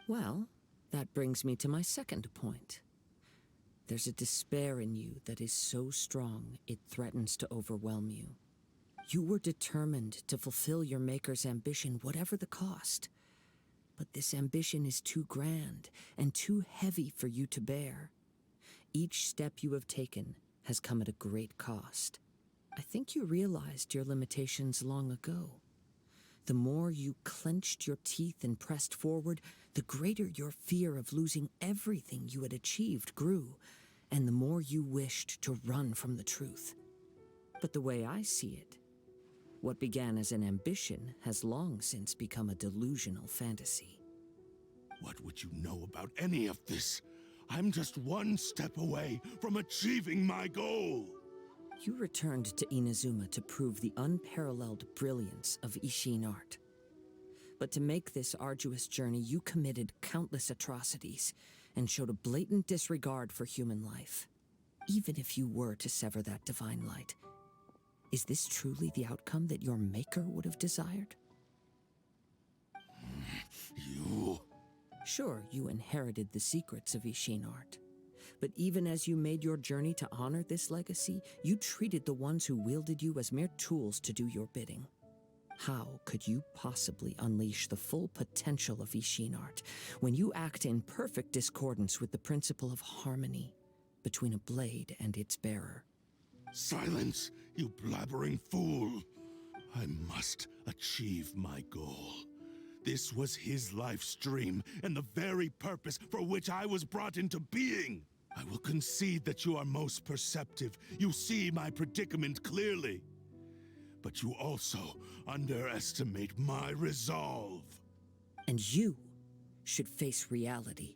Well, that brings me to my second point. There's a despair in you that is so strong it threatens to overwhelm you. You were determined to fulfill your maker's ambition, whatever the cost. But this ambition is too grand and too heavy for you to bear. Each step you have taken has come at a great cost. I think you realized your limitations long ago. The more you clenched your teeth and pressed forward, the greater your fear of losing everything you had achieved grew, and the more you wished to run from the truth. But the way I see it, what began as an ambition has long since become a delusional fantasy. What would you know about any of this? I'm just one step away from achieving my goal. You returned to Inazuma to prove the unparalleled brilliance of Ishin art. But to make this arduous journey, you committed countless atrocities and showed a blatant disregard for human life. Even if you were to sever that divine light, is this truly the outcome that your maker would have desired? You... Sure, you inherited the secrets of Ishin art. But even as you made your journey to honor this legacy, you treated the ones who wielded you as mere tools to do your bidding. How could you possibly unleash the full potential of Ishin art when you act in perfect discordance with the principle of harmony between a blade and its bearer? Silence, you blabbering fool! I must achieve my goal. This was his life's dream, and the very purpose for which I was brought into being. I will concede that you are most perceptive. You see my predicament clearly. But you also underestimate my resolve. And you should face reality.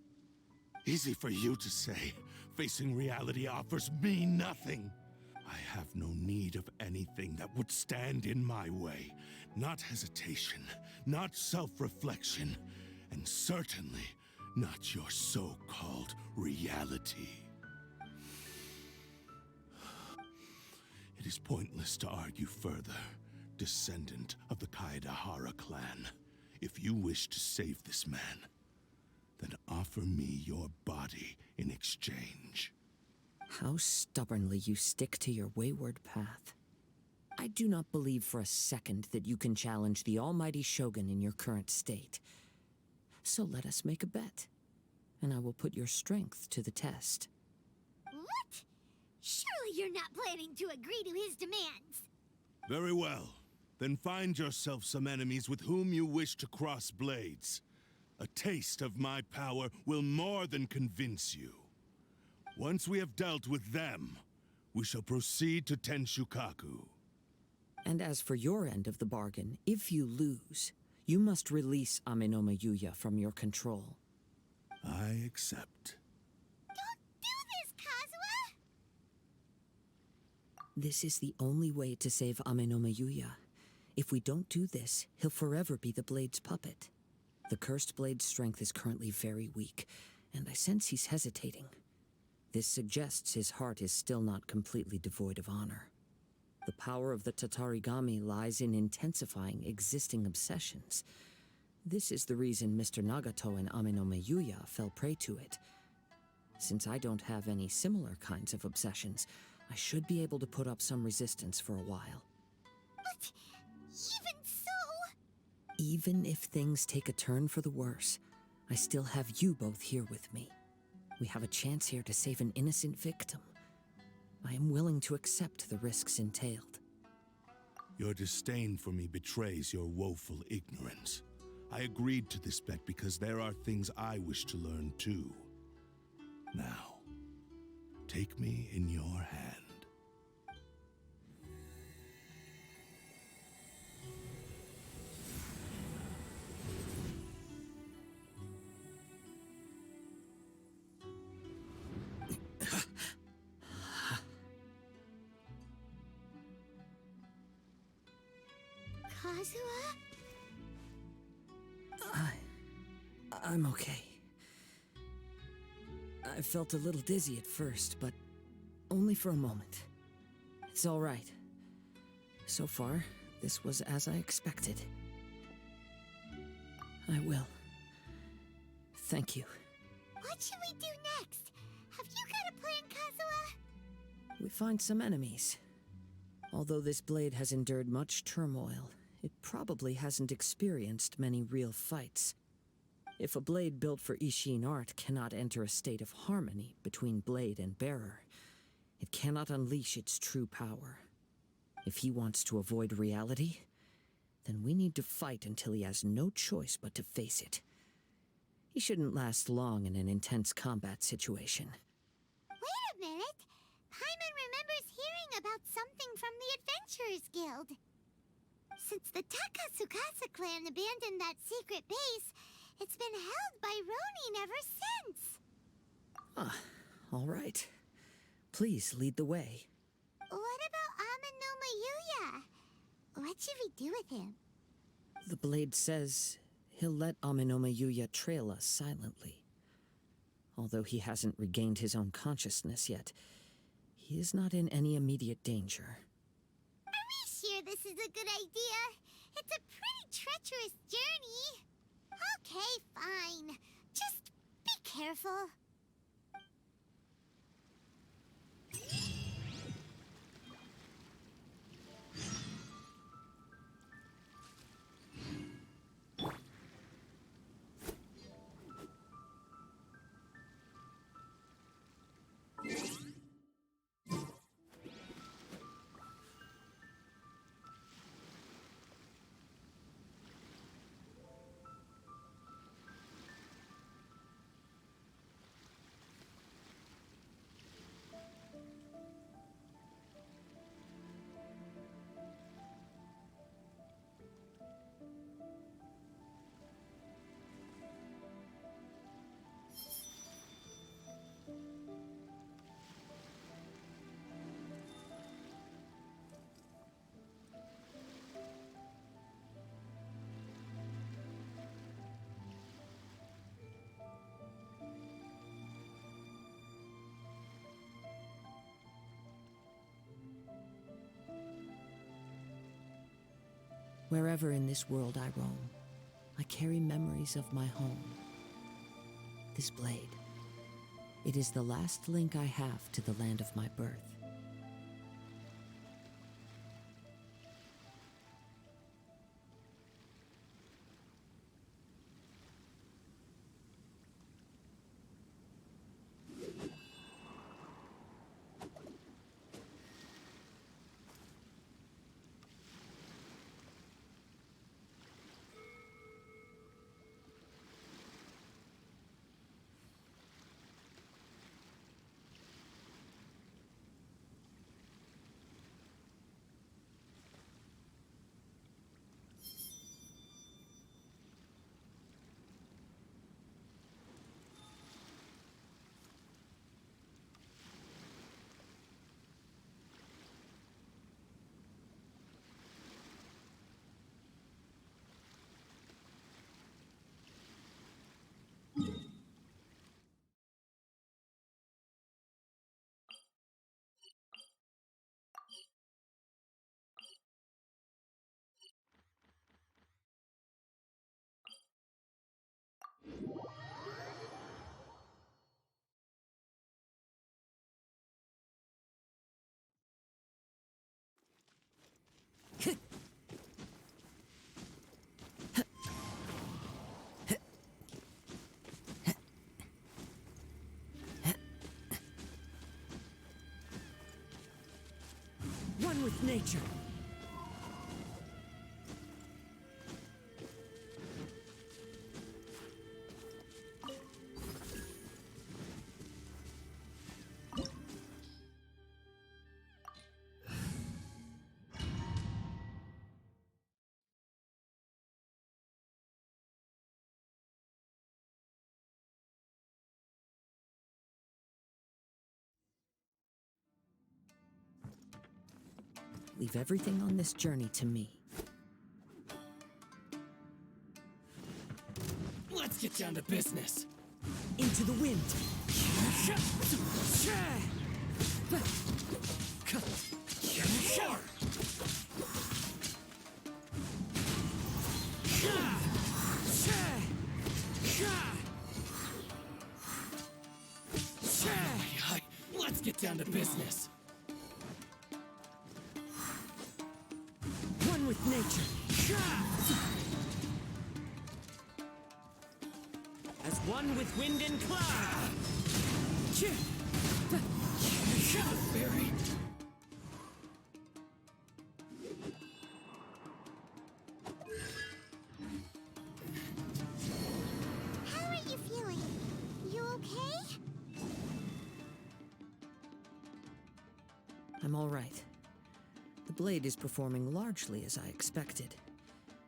Easy for you to say. Facing reality offers me nothing. I have no need of anything that would stand in my way. Not hesitation, not self-reflection, and certainly not your so-called reality. It is pointless to argue further, descendant of the Kaedahara clan. If you wish to save this man, then offer me your body in exchange. How stubbornly you stick to your wayward path. I do not believe for a second that you can challenge the almighty Shogun in your current state. So let us make a bet, and I will put your strength to the test. What? Surely you're not planning to agree to his demands. Very well. Then find yourself some enemies with whom you wish to cross blades. A taste of my power will more than convince you. Once we have dealt with them, we shall proceed to Tenshukaku. And as for your end of the bargain, if you lose, you must release Amenoma Yuya from your control. I accept. Don't do this, Kazuha! This is the only way to save Amenoma Yuya. If we don't do this, he'll forever be the Blade's puppet. The Cursed Blade's strength is currently very weak, and I sense he's hesitating. This suggests his heart is still not completely devoid of honor. The power of the Tatarigami lies in intensifying existing obsessions. This is the reason Mr. Nagato and Amenoma Yuya fell prey to it. Since I don't have any similar kinds of obsessions, I should be able to put up some resistance for a while. But even so... Even if things take a turn for the worse, I still have you both here with me. We have a chance here to save an innocent victim. I am willing to accept the risks entailed. Your disdain for me betrays your woeful ignorance. I agreed to this bet because there are things I wish to learn too. Now, take me in your hand. Kazuha? I'm okay. I felt a little dizzy at first, but only for a moment. It's all right. So far, this was as I expected. I will. Thank you. What should we do next? Have you got a plan, Kazuha? We find some enemies. Although this blade has endured much turmoil, it probably hasn't experienced many real fights. If a blade built for Ishin art cannot enter a state of harmony between blade and bearer, it cannot unleash its true power. If he wants to avoid reality, then we need to fight until he has no choice but to face it. He shouldn't last long in an intense combat situation. Wait a minute! Paimon remembers hearing about something from the Adventurers Guild. Since the Takasukasa clan abandoned that secret base, it's been held by Ronin ever since. All right. Please lead the way. What about Amanoma Yuya? What should we do with him? The blade says he'll let Aminoma Yuya trail us silently. Although he hasn't regained his own consciousness yet, he is not in any immediate danger. Are we sure this is a good idea? It's a pretty treacherous journey. Okay, fine. Just be careful. Wherever in this world I roam, I carry memories of my home. This blade, it is the last link I have to the land of my birth. One with nature. Leave everything on this journey to me. Let's get down to business. Into the wind. Let's get down to business. One with nature. As one with wind and cloud. Fairy. How are you feeling? You okay? I'm all right. The blade is performing largely as I expected.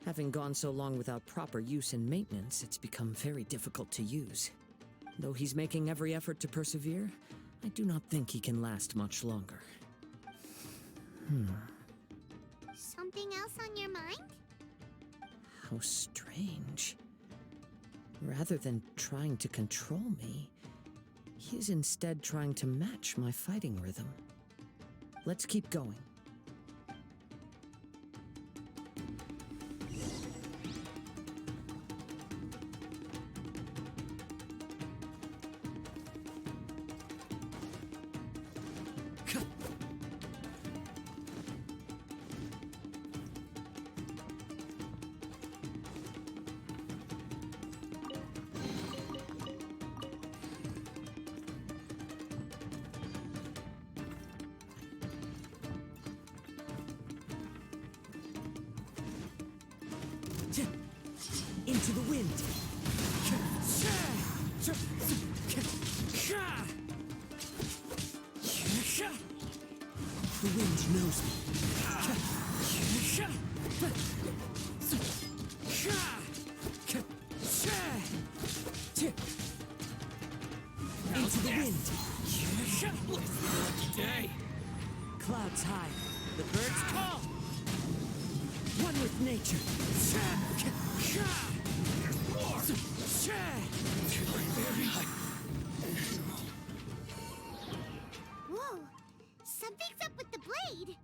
Having gone so long without proper use and maintenance, it's become very difficult to use. Though he's making every effort to persevere, I do not think he can last much longer. Something else on your mind? How strange. Rather than trying to control me, he's instead trying to match my fighting rhythm. Let's keep going. Into the wind. The wind knows me. Into the wind. Lucky day. Clouds high. The birds call. One with nature. Whoa! Something's up with the blade!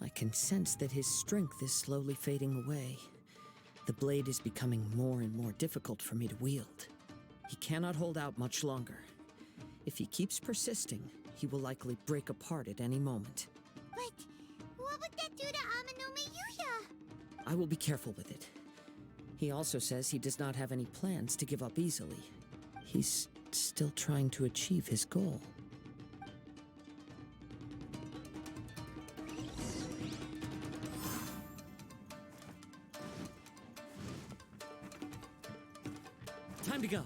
I can sense that his strength is slowly fading away. The blade is becoming more and more difficult for me to wield. He cannot hold out much longer. If he keeps persisting, he will likely break apart at any moment. But what would that do to Amanome Yuya? I will be careful with it. He also says he does not have any plans to give up easily. He's still trying to achieve his goal. Time to go.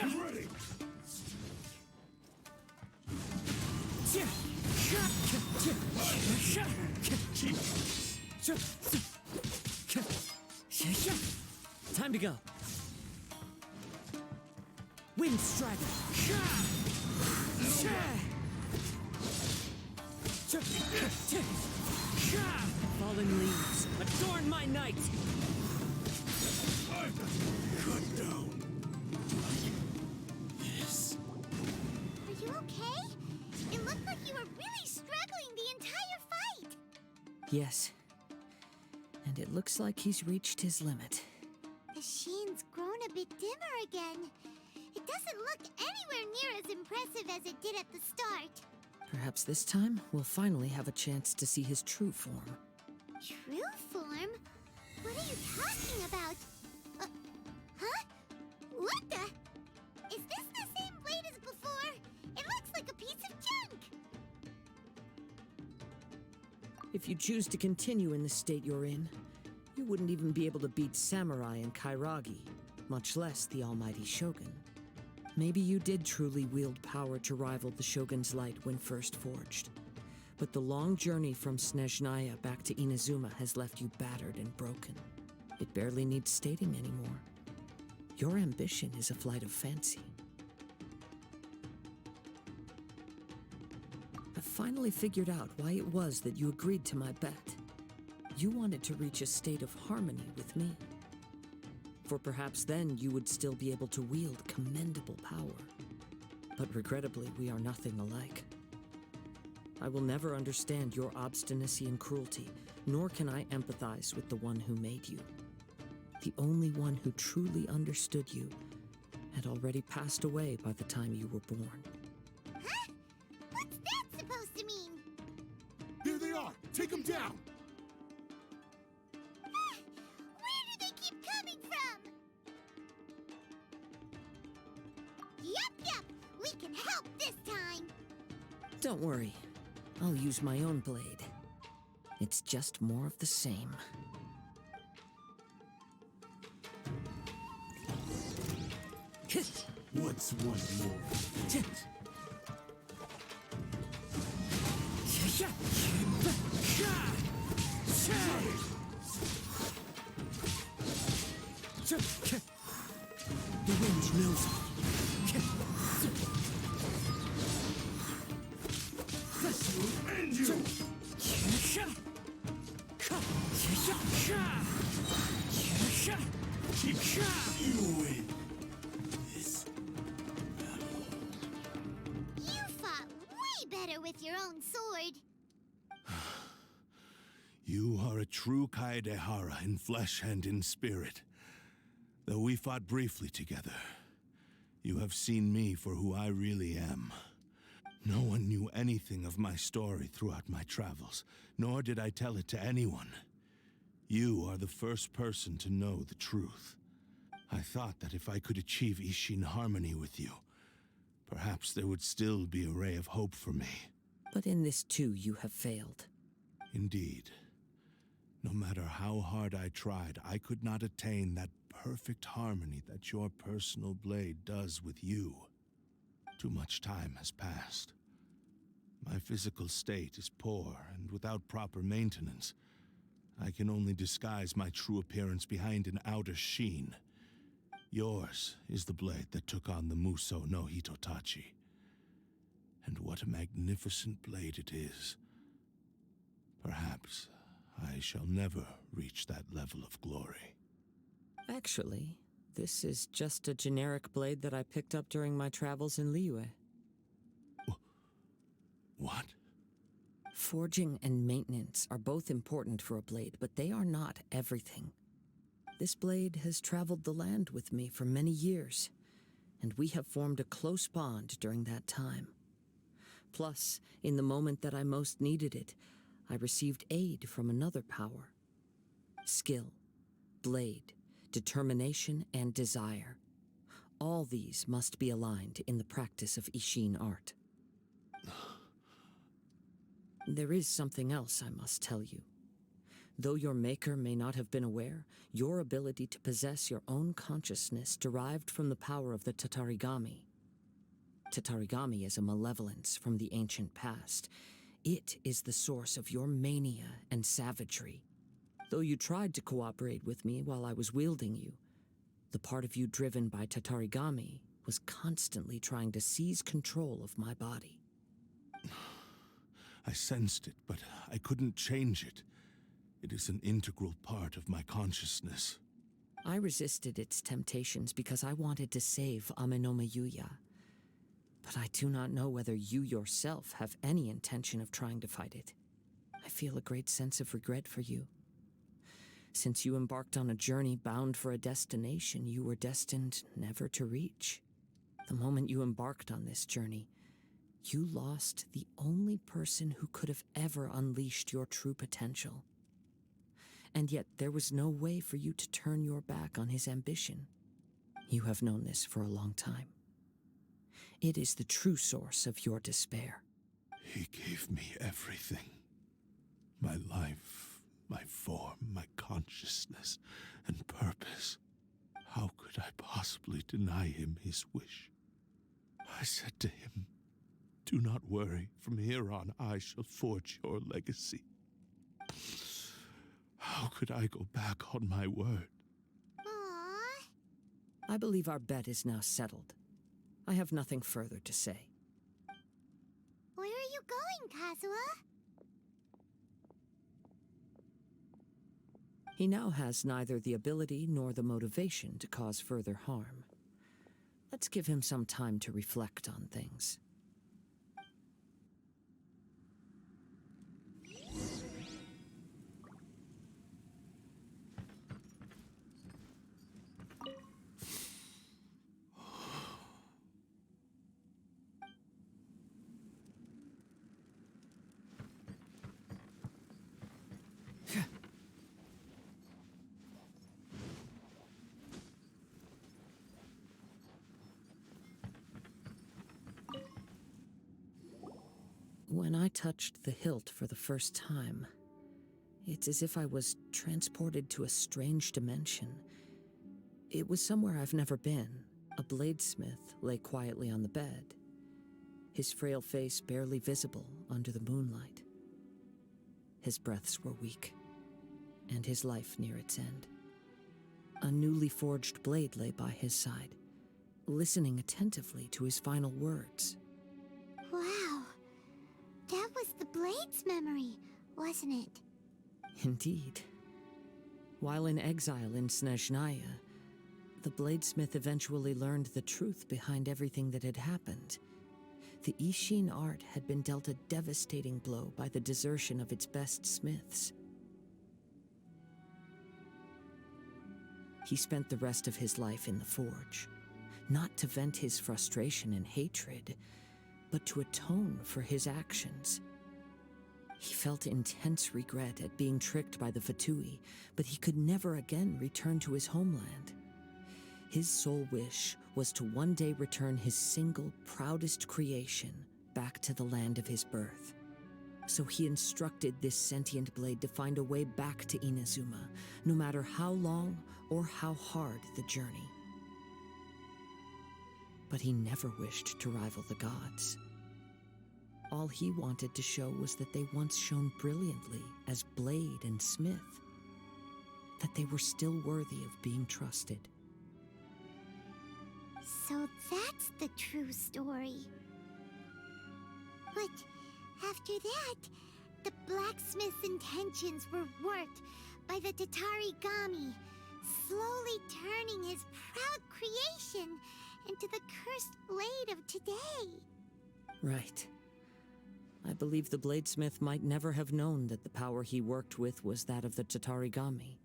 Ready! Time to go. Wind Strider. Fallen leaves, adorn my night. Cut down. Are you okay? It looked like you were really struggling the entire fight! Yes. And it looks like he's reached his limit. The sheen's grown a bit dimmer again. It doesn't look anywhere near as impressive as it did at the start. Perhaps this time we'll finally have a chance to see his true form. True form? What are you talking about? Huh? What the? Is this the same blade as before? It looks like a piece of junk! If you choose to continue in the state you're in, you wouldn't even be able to beat Samurai and Kairagi, much less the almighty Shogun. Maybe you did truly wield power to rival the Shogun's light when first forged. But the long journey from Snezhnaya back to Inazuma has left you battered and broken. It barely needs stating anymore. Your ambition is a flight of fancy. I finally figured out why it was that you agreed to my bet. You wanted to reach a state of harmony with me. For perhaps then you would still be able to wield commendable power. But regrettably, we are nothing alike. I will never understand your obstinacy and cruelty, nor can I empathize with the one who made you. The only one who truly understood you had already passed away by the time you were born. Huh? What's that supposed to mean? There they are! Take them down! Where do they keep coming? help this time! Don't worry. I'll use my own blade. It's just more of the same. What's one more? The wind knows me. This will end you! You win this battle. You fought way better with your own sword. You are a true Kaedehara in flesh and in spirit. Though we fought briefly together, you have seen me for who I really am. No one knew anything of my story throughout my travels, nor did I tell it to anyone. You are the first person to know the truth. I thought that if I could achieve Ishin harmony with you, perhaps there would still be a ray of hope for me. But in this too, you have failed. Indeed. No matter how hard I tried, I could not attain that perfect harmony that your personal blade does with you. Too much time has passed. My physical state is poor, and without proper maintenance, I can only disguise my true appearance behind an outer sheen. Yours is the blade that took on the Muso no Hitotachi. And what a magnificent blade it is. Perhaps I shall never reach that level of glory. Actually, this is just a generic blade that I picked up during my travels in Liyue. What? Forging and maintenance are both important for a blade, but they are not everything. This blade has traveled the land with me for many years, and we have formed a close bond during that time. Plus, in the moment that I most needed it, I received aid from another power. Skill, blade, determination, and desire. All these must be aligned in the practice of Ishin art. There is something else I must tell you. Though your maker may not have been aware, your ability to possess your own consciousness derived from the power of the Tatarigami. Tatarigami is a malevolence from the ancient past. It is the source of your mania and savagery. Though you tried to cooperate with me while I was wielding you, the part of you driven by Tatarigami was constantly trying to seize control of my body. I sensed it, but I couldn't change it. It is an integral part of my consciousness. I resisted its temptations because I wanted to save Amenoma Yuya. But I do not know whether you yourself have any intention of trying to fight it. I feel a great sense of regret for you. Since you embarked on a journey bound for a destination you were destined never to reach. The moment you embarked on this journey, you lost the only person who could have ever unleashed your true potential. And yet there was no way for you to turn your back on his ambition. You have known this for a long time. It is the true source of your despair. He gave me everything. My life, my form, my consciousness, and purpose. How could I possibly deny him his wish? I said to him, "Do not worry, from here on I shall forge your legacy." How could I go back on my word? Aww. I believe our bet is now settled. I have nothing further to say. Where are you going, Kazuha? He now has neither the ability nor the motivation to cause further harm. Let's give him some time to reflect on things. When I touched the hilt for the first time, it's as if I was transported to a strange dimension. It was somewhere I've never been. A bladesmith lay quietly on the bed, his frail face barely visible under the moonlight. His breaths were weak, and his life near its end. A newly forged blade lay by his side, listening attentively to his final words. Wow. That was the Blade's memory, wasn't it? Indeed. While in exile in Snezhnaya, the bladesmith eventually learned the truth behind everything that had happened. The Ishin art had been dealt a devastating blow by the desertion of its best smiths. He spent the rest of his life in the forge, not to vent his frustration and hatred, but to atone for his actions. He felt intense regret at being tricked by the Fatui, but he could never again return to his homeland. His sole wish was to one day return his single, proudest creation back to the land of his birth. So he instructed this sentient blade to find a way back to Inazuma, no matter how long or how hard the journey. But he never wished to rival the gods. All he wanted to show was that they once shone brilliantly as blade and smith, that they were still worthy of being trusted. So that's the true story. But after that, the blacksmith's intentions were worked by the Tatarigami, slowly turning his proud creation into the cursed blade of today. Right. I believe the bladesmith might never have known that the power he worked with was that of the Tatarigami.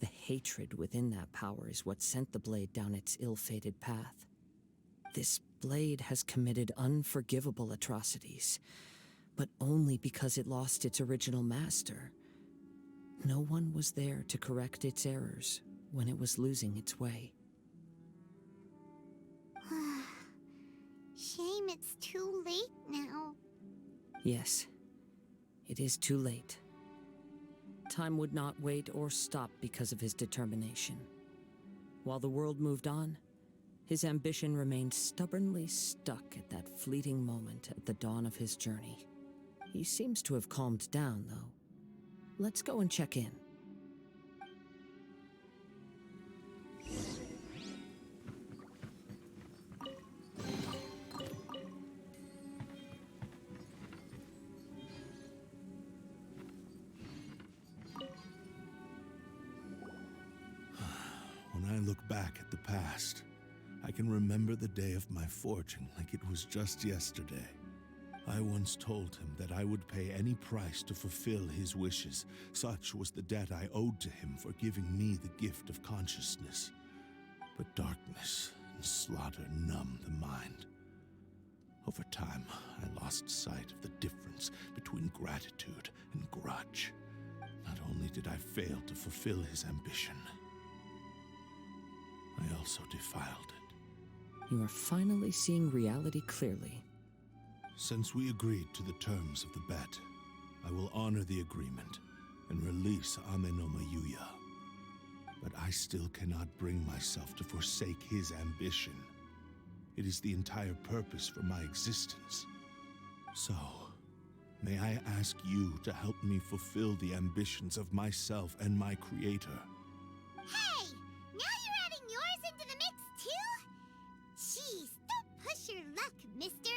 The hatred within that power is what sent the blade down its ill-fated path. This blade has committed unforgivable atrocities, but only because it lost its original master. No one was there to correct its errors when it was losing its way. Shame it's too late now. Yes, it is too late. Time would not wait or stop because of his determination. While the world moved on, his ambition remained stubbornly stuck at that fleeting moment at the dawn of his journey. He seems to have calmed down, though. Let's go and check in. When I look back at the past, I can remember the day of my forging like it was just yesterday. I once told him that I would pay any price to fulfill his wishes. Such was the debt I owed to him for giving me the gift of consciousness. But darkness and slaughter numbed the mind. Over time, I lost sight of the difference between gratitude and grudge. Not only did I fail to fulfill his ambition, I also defiled it. You are finally seeing reality clearly. Since we agreed to the terms of the bet, I will honor the agreement and release Amenoma Yuya. But I still cannot bring myself to forsake his ambition. It is the entire purpose for my existence. So, may I ask you to help me fulfill the ambitions of myself and my creator? Hey! Now you're adding yours into the mix, too? Jeez, don't push your luck, mister.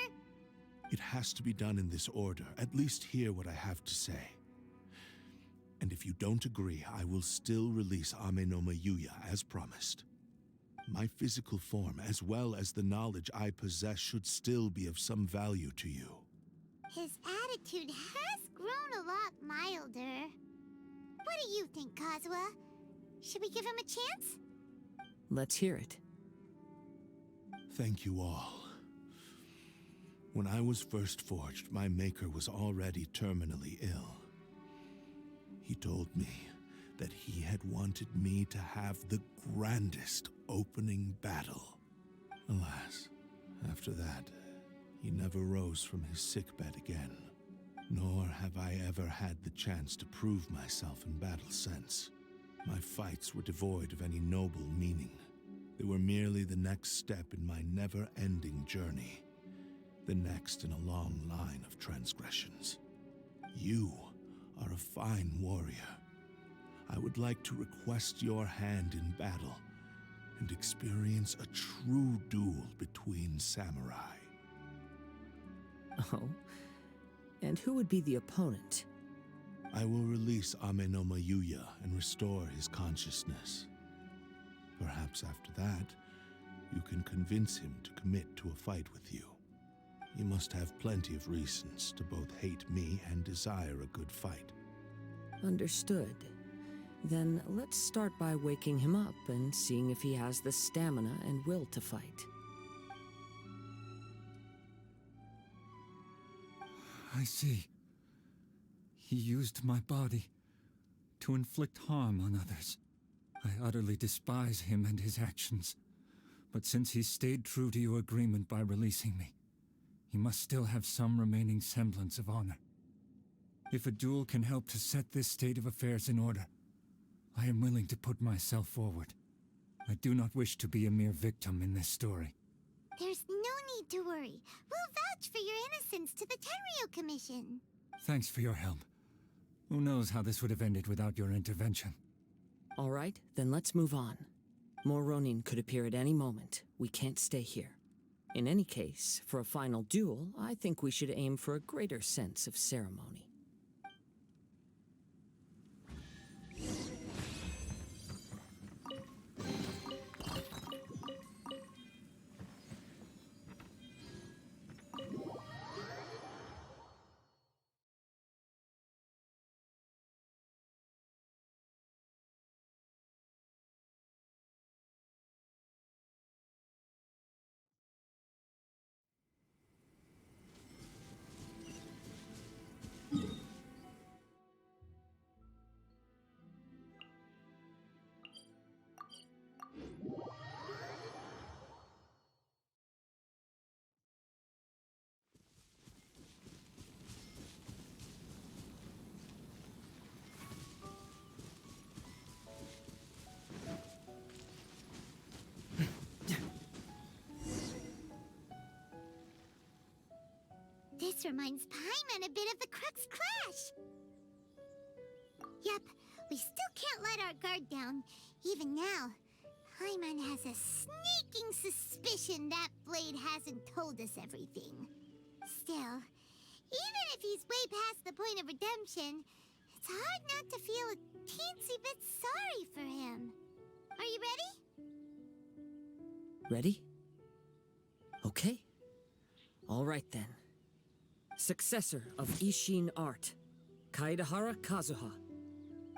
It has to be done in this order. At least hear what I have to say. And if you don't agree, I will still release Amenoma Yuya as promised. My physical form, as well as the knowledge I possess, should still be of some value to you. His attitude has grown a lot milder. What do you think, Kazuha? Should we give him a chance? Let's hear it. Thank you all. When I was first forged, my maker was already terminally ill. He told me that he had wanted me to have the grandest opening battle. Alas, after that, He never rose from his sickbed again, nor have I ever had the chance to prove myself in battle since. My fights were devoid of any noble meaning. They were merely the next step in my never-ending journey, the next in a long line of transgressions. You are a fine warrior. I would like to request your hand in battle and experience a true duel between samurai. Oh? And who would be the opponent? I will release Amenoma Yuya and restore his consciousness. Perhaps after that, you can convince him to commit to a fight with you. You must have plenty of reasons to both hate me and desire a good fight. Understood. Then let's start by waking him up and seeing if he has the stamina and will to fight. I see. He used my body to inflict harm on others. I utterly despise him and his actions. But since he stayed true to your agreement by releasing me, he must still have some remaining semblance of honor. If a duel can help to set this state of affairs in order, I am willing to put myself forward. I do not wish to be a mere victim in this story. There's no need to worry. We'll vouch for your innocence to the Tenryo Commission. Thanks for your help. Who knows how this would have ended without your intervention? All right, then let's move on. More Ronin could appear at any moment. We can't stay here. In any case, for a final duel, I think we should aim for a greater sense of ceremony. This reminds Paimon a bit of the Crux Clash. Yep, we still can't let our guard down. Even now, Paimon has a sneaking suspicion that Blade hasn't told us everything. Still, even if he's way past the point of redemption, it's hard not to feel a teensy bit sorry for him. Are you ready? Ready? Okay. All right then. Successor of Ishin art, Kaedahara Kazuha.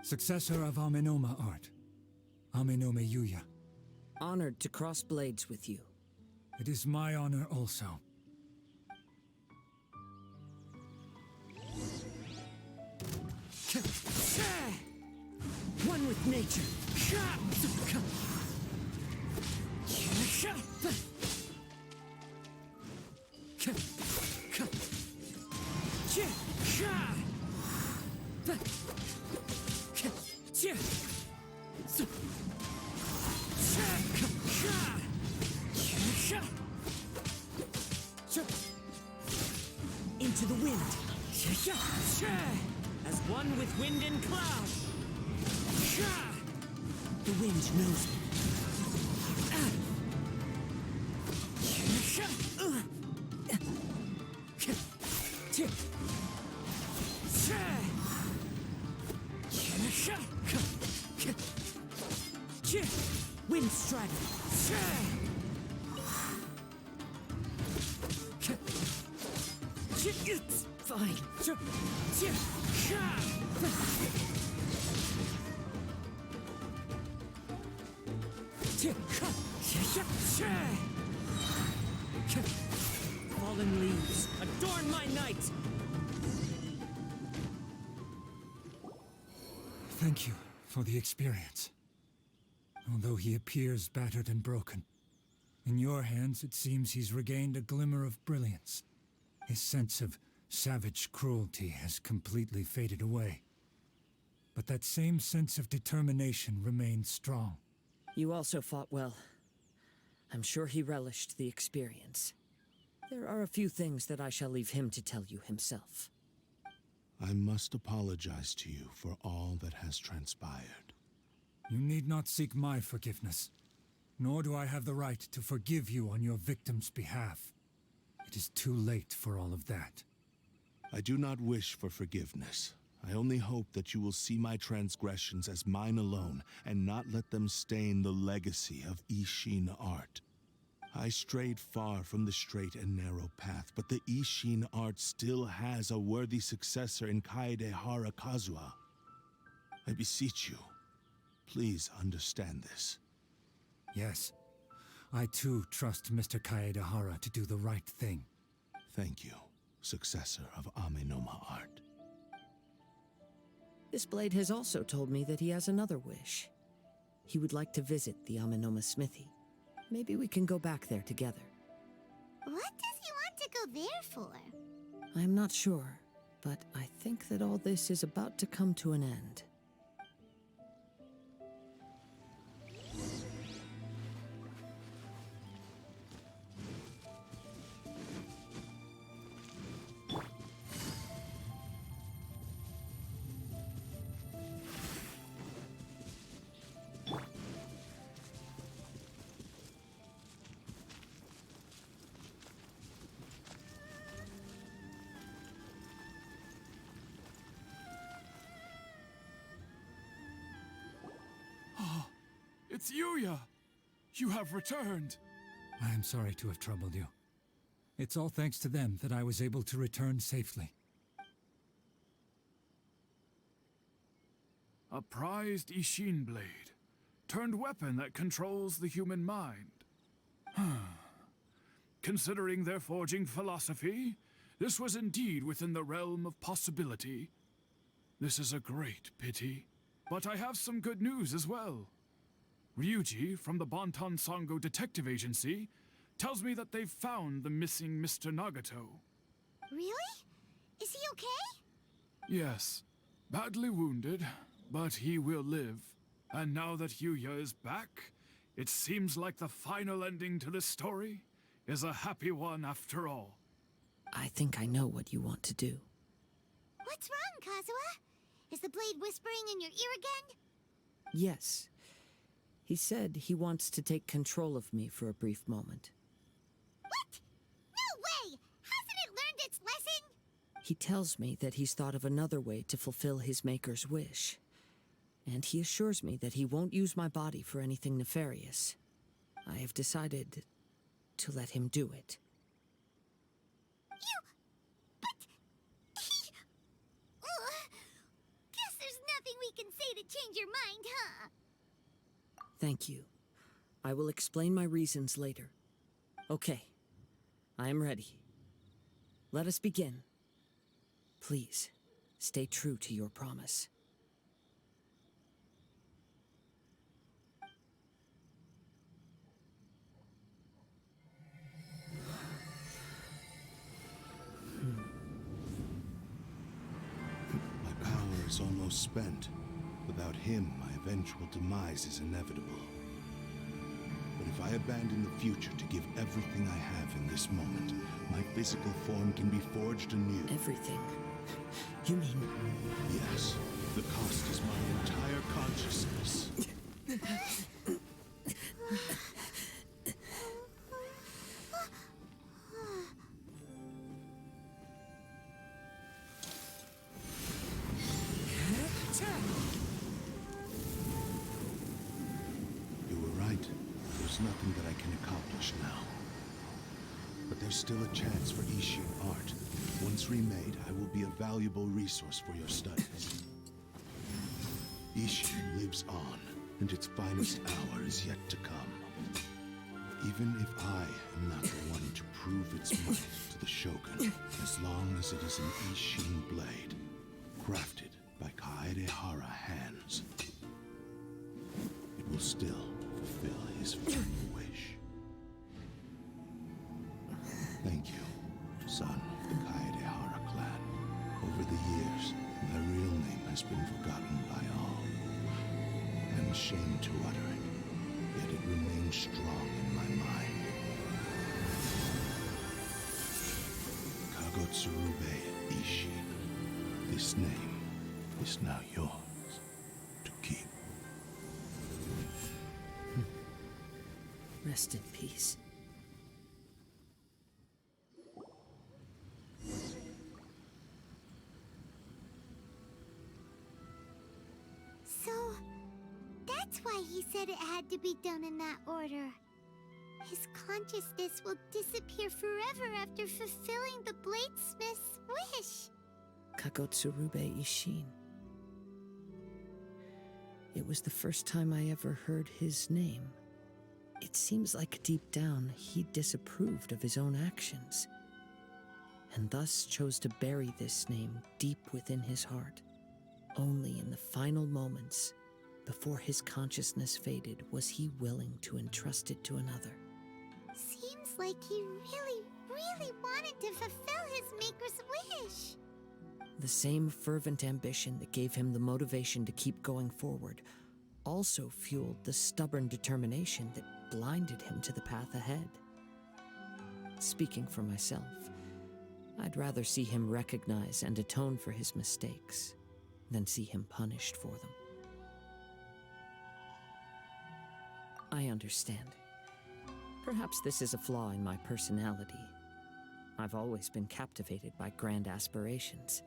Successor of Amenoma art, Amenome Yuya. Honored to cross blades with you. It is my honor also. One with nature. Into the wind. As one with wind and cloud. The wind knows me. Wind strider. It's fine. Fallen leaves, adorn my night! Thank you for the experience. Although he appears battered and broken, in your hands it seems he's regained a glimmer of brilliance. His sense of savage cruelty has completely faded away. But that same sense of determination remains strong. You also fought well. I'm sure he relished the experience. There are a few things that I shall leave him to tell you himself. I must apologize to you for all that has transpired. You need not seek my forgiveness, nor do I have the right to forgive you on your victim's behalf. It is too late for all of that. I do not wish for forgiveness. I only hope that you will see my transgressions as mine alone, and not let them stain the legacy of Ishin art. I strayed far from the straight and narrow path, but the Ishin art still has a worthy successor in Kaedehara Kazuha. I beseech you, please understand this. Yes, I too trust Mr. Kaedehara to do the right thing. Thank you, successor of Amenoma art. This blade has also told me that he has another wish. He would like to visit the Amenoma smithy. Maybe we can go back there together. What does he want to go there for? I'm not sure, but I think that all this is about to come to an end. It's Yuya! You have returned! I am sorry to have troubled you. It's all thanks to them that I was able to return safely. A prized Ishin blade, turned weapon that controls the human mind. Considering their forging philosophy, this was indeed within the realm of possibility. This is a great pity, but I have some good news as well. Ryuji, from the Bonton Sango Detective Agency, tells me that they've found the missing Mr. Nagato. Really? Is he okay? Yes, badly wounded, but he will live. And now that Yuya is back, it seems like the final ending to this story is a happy one after all. I think I know what you want to do. What's wrong, Kazuha? Is the blade whispering in your ear again? Yes. He said he wants to take control of me for a brief moment. What? No way! Hasn't it learned its lesson? He tells me that he's thought of another way to fulfill his maker's wish. And he assures me that he won't use my body for anything nefarious. I have decided to let him do it. Guess there's nothing we can say to change your mind, huh? Thank you. I will explain my reasons later. Okay. I am ready. Let us begin. Please, stay true to your promise. My power is almost spent. Without him, my eventual demise is inevitable. But if I abandon the future to give everything I have in this moment, my physical form can be forged anew. Everything? You mean... Yes. The cost is my entire consciousness. You were right. There's nothing that I can accomplish now. But there's still a chance for Ishin art. Once remade, I will be a valuable resource for your studies. Ishin lives on, and its finest hour is yet to come. Even if I am not the one to prove its might to the Shogun, as long as it is an Ishin blade, crafted by Kaedehara hands, it will still fulfill his final wish. Thank you, son of the the years, my real name has been forgotten by all. I'm ashamed to utter it, yet it remains strong in my mind. Kagotsurube Ishin. This name is now yours to keep. Rest in peace. So, that's why he said it had to be done in that order. His consciousness will disappear forever after fulfilling the bladesmith's wish. Kagotsurube Ishin. It was the first time I ever heard his name. It seems like deep down he disapproved of his own actions, and thus chose to bury this name deep within his heart. Only in the final moments, before his consciousness faded, was he willing to entrust it to another. Seems like he really wanted to fulfill his maker's wish. The same fervent ambition that gave him the motivation to keep going forward also fueled the stubborn determination that blinded him to the path ahead. Speaking for myself, I'd rather see him recognize and atone for his mistakes than see him punished for them. I understand. Perhaps this is a flaw in my personality. I've always been captivated by grand aspirations.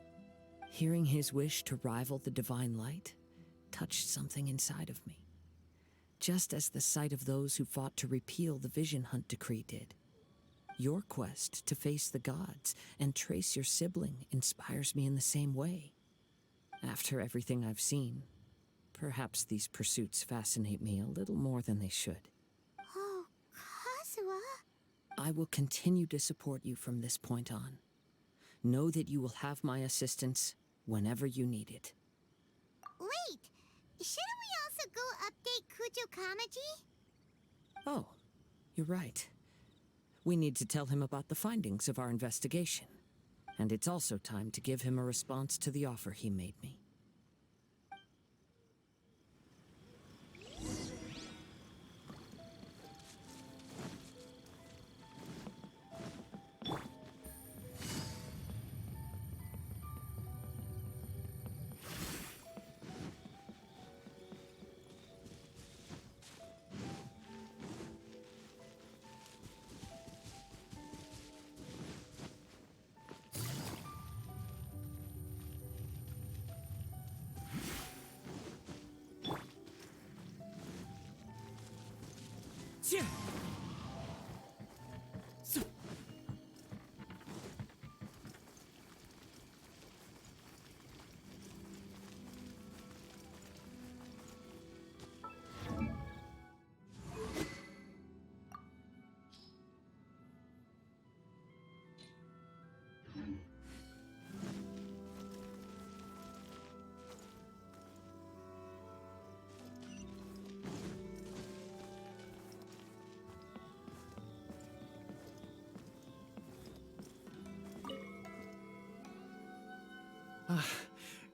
Hearing his wish to rival the divine light touched something inside of me, just as the sight of those who fought to repeal the Vision Hunt decree did. Your quest to face the gods and trace your sibling inspires me in the same way. After everything I've seen, perhaps these pursuits fascinate me a little more than they should. Oh, Kazuha. I will continue to support you from this point on. Know that you will have my assistance whenever you need it. Wait, shouldn't we also go update Kujo Kamaji? Oh, you're right. We need to tell him about the findings of our investigation. And it's also time to give him a response to the offer he made me.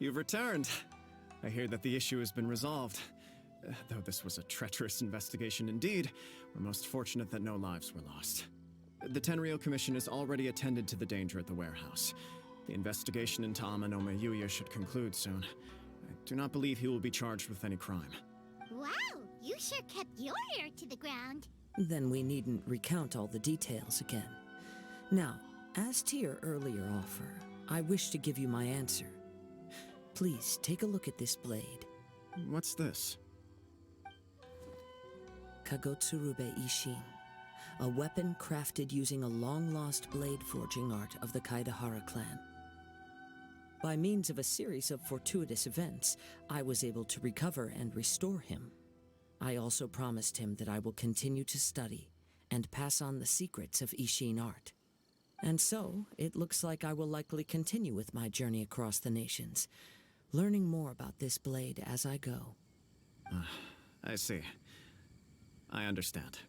You've returned. I hear that the issue has been resolved. Though this was a treacherous investigation indeed, we're most fortunate that no lives were lost. The Tenryou Commission has already attended to the danger at the warehouse. The investigation into Amanome Yuya should conclude soon. I do not believe he will be charged with any crime. Wow, you sure kept your ear to the ground. Then we needn't recount all the details again. Now, as to your earlier offer, I wish to give you my answer. Please, take a look at this blade. What's this? Kagotsurube Ishin, a weapon crafted using a long-lost blade forging art of the Kaidahara clan. By means of a series of fortuitous events, I was able to recover and restore him. I also promised him that I will continue to study and pass on the secrets of Ishin art. And so, it looks like I will likely continue with my journey across the nations, learning more about this blade as I go. I see. I understand.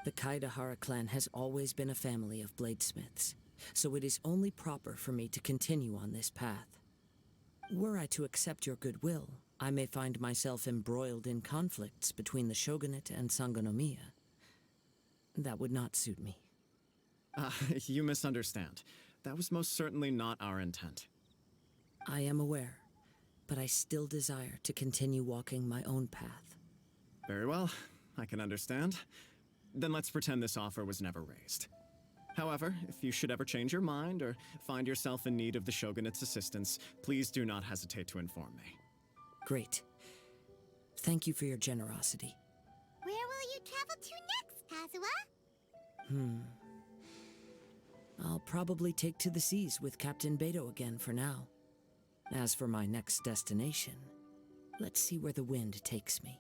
The Kaidahara clan has always been a family of bladesmiths, so it is only proper for me to continue on this path. Were I to accept your goodwill, I may find myself embroiled in conflicts between the shogunate and Sangonomiya. That would not suit me. You misunderstand. That was most certainly not our intent. I am aware, but I still desire to continue walking my own path. Very well, I can understand. Then let's pretend this offer was never raised. However, if you should ever change your mind or find yourself in need of the Shogunate's assistance, please do not hesitate to inform me. Great. Thank you for your generosity. Where will you travel to next, Kazuha? I'll probably take to the seas with Captain Beto again for now. As for my next destination, let's see where the wind takes me.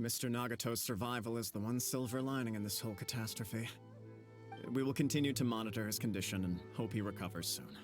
Mr. Nagato's survival is the one silver lining in this whole catastrophe. We will continue to monitor his condition and hope he recovers soon.